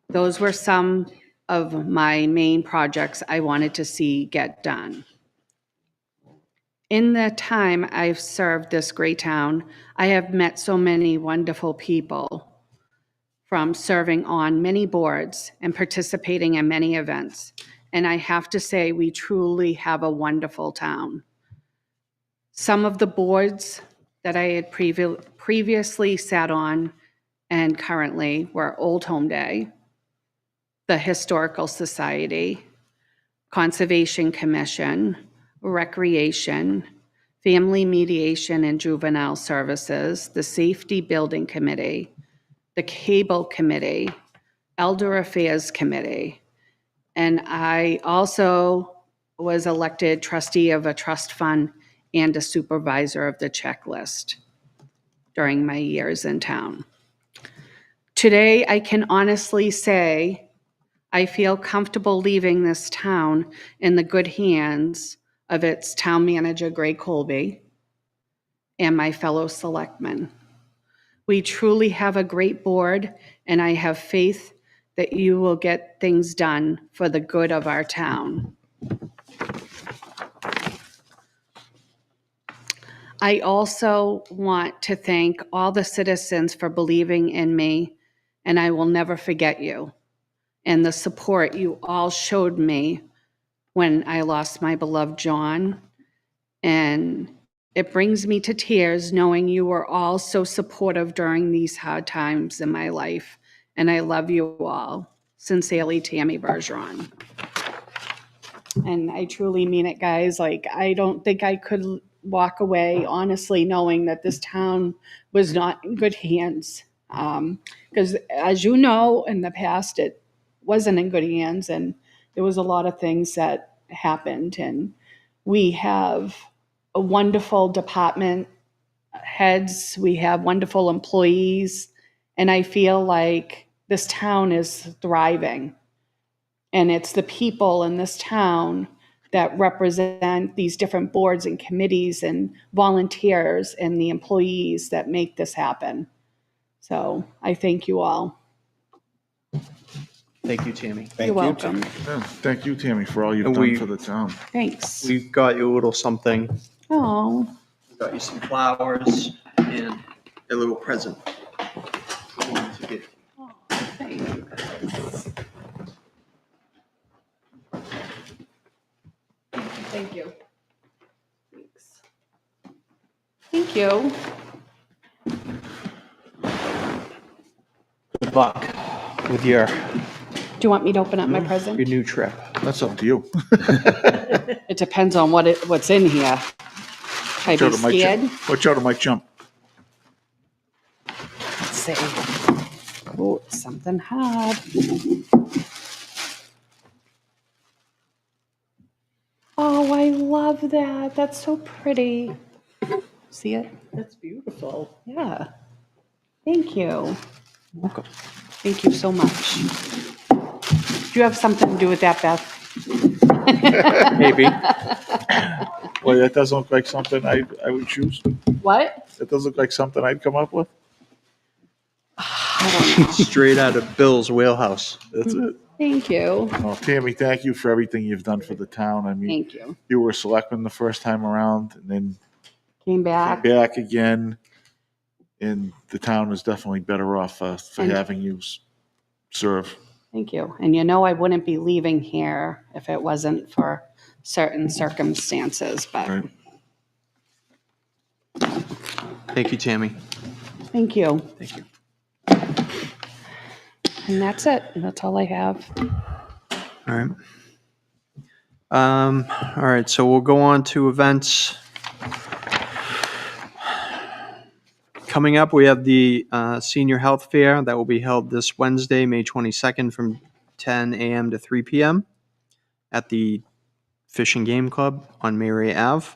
G: Those were some of my main projects I wanted to see get done. In the time I've served this great town, I have met so many wonderful people, from serving on many boards and participating in many events. And I have to say, we truly have a wonderful town. Some of the boards that I had previously sat on and currently were Old Home Day, the Historical Society, Conservation Commission, Recreation, Family Mediation and Juvenile Services, the Safety Building Committee, the Cable Committee, Elder Affairs Committee, and I also was elected trustee of a trust fund and a supervisor of the checklist during my years in town. Today, I can honestly say I feel comfortable leaving this town in the good hands of its town manager, Greg Colby, and my fellow selectmen. We truly have a great board, and I have faith that you will get things done for the good of our town. I also want to thank all the citizens for believing in me, and I will never forget you and the support you all showed me when I lost my beloved John. And it brings me to tears knowing you were all so supportive during these hard times in my life. And I love you all. Sincerely, Tammy Bergeron. And I truly mean it, guys. Like, I don't think I could walk away honestly knowing that this town was not in good hands. Because as you know, in the past, it wasn't in good hands. And there was a lot of things that happened, and we have a wonderful department heads, we have wonderful employees, and I feel like this town is thriving. And it's the people in this town that represent these different boards and committees and volunteers and the employees that make this happen. So I thank you all.
A: Thank you, Tammy.
G: You're welcome.
F: Yeah, thank you, Tammy, for all you've
A: And
F: done
A: we-
F: for the town.
G: Thanks.
A: We've got you a little something.
G: Oh,
A: We got you some flowers and a little present. To give.
G: thank you guys. Thank you. Thanks. Thank you.
A: Good luck with your
G: Do you want me to open up my present?
A: new trip.
F: That's up to you.
G: It depends on what's in here. I'd be scared.
F: Watch out, it might jump.
G: Let's see. Oh, something hard. Oh, I love that. That's so pretty. See it?
J: That's beautiful.
G: Yeah. Thank you.
A: Welcome.
G: Thank you so much. Do you have something to do with that, Beth?
A: Maybe.
F: Well, that doesn't look like something I would choose.
G: What?
F: That doesn't look like something I'd come up with.
G: I don't know.
A: Straight out of Bill's wheelhouse.
F: That's it.
G: Thank you.
F: Well, Tammy, thank you for everything you've done for the town. I mean,
G: Thank you.
F: you were a selectman the first time around, and then
G: Came
F: came
G: back.
F: back again, and the town is definitely better off for
G: And-
F: having you serve.
G: Thank you. And you know I wouldn't be leaving here if it wasn't for certain circumstances, but
F: Right.
A: Thank you, Tammy.
G: thank you.
A: Thank you.
G: And that's it. That's all I have.
A: All right. All right, so we'll go on to events. Coming up, we have the Senior Health Fair that will be held this Wednesday, May 22nd from 10 a.m. to 3 p.m. at the Fish and Game Club on Mary Ave.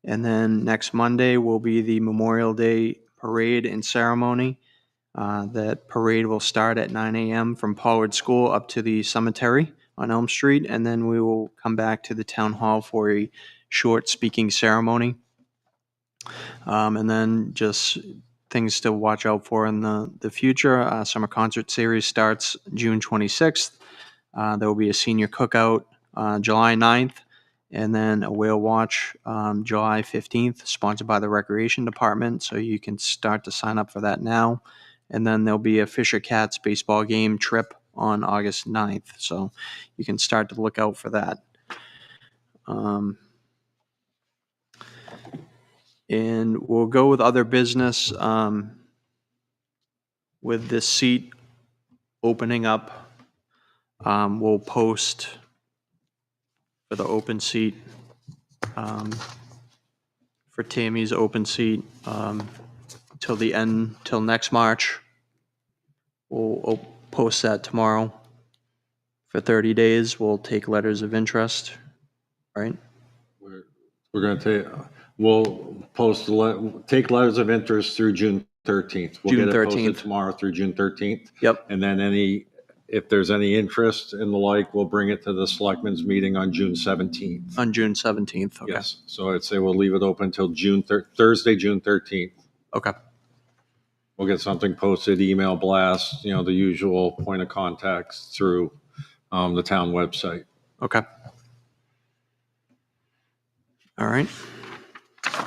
A: And then next Monday will be the Memorial Day Parade and Ceremony. That parade will start at 9 a.m. from Pollard School up to the cemetery on Elm Street, and then we will come back to the town hall for a short speaking ceremony. And then just things to watch out for in the future. Summer concert series starts June 26th. There will be a senior cookout July 9th, and then a whale watch July 15th, sponsored by the Recreation Department. So you can start to sign up for that now. And then there'll be a Fisher Cats baseball game trip on August 9th. So you can start to look out for that. And we'll go with other business. With this seat opening up, we'll post for the open seat, for Tammy's open seat, till next March. We'll post that tomorrow. For 30 days, we'll take letters of interest, right?
C: We're going to take, we'll take letters of interest through June 13th. We'll
A: June
C: get it posted
A: 13th.
C: tomorrow through June 13th.
A: Yep.
C: And then if there's any interest in the like, we'll bring it to the selectmen's meeting on June 17th.
A: On June 17th, okay.
C: Yes. So I'd say we'll leave it open until Thursday, June 13th.
A: Okay,
C: We'll get something posted, email blast, the usual point of contacts through the town website.
A: okay. All right.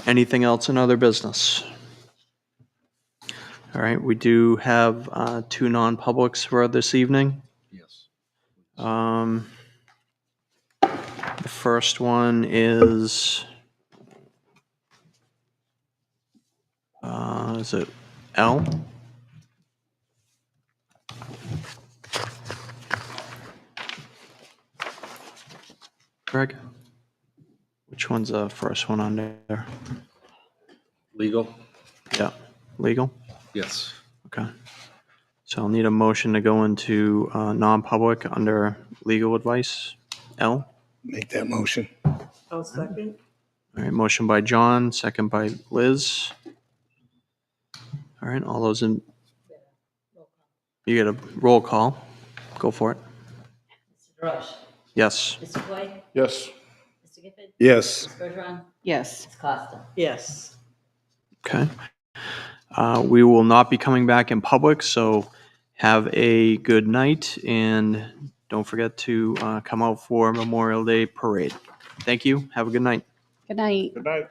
A: Anything else in other business? All right, we do have two non-publics for this evening.
C: Yes.
A: The first one is it L? Greg? Which one's the first one on there?
C: Legal?
A: Yeah, legal?
C: Yes.
A: Okay. So I'll need a motion to go into non-public under legal advice. L?
H: Make that motion.
J: I'll second.
A: All right, motion by John, second by Liz. All right, all those in, you get a roll call. Go for it.
B: Mr. DeRoche?
A: Yes.
B: Mr. Foy?
F: Yes.
B: Mr. Gifford?
H: Yes.
B: Ms. Bergeron?
G: Yes.
B: Ms. Costa?
J: Yes.
A: Okay. We will not be coming back in public, so have a good night and don't forget to come out for Memorial Day Parade. Thank you. Have a good night.
G: Good night.
F: Good night.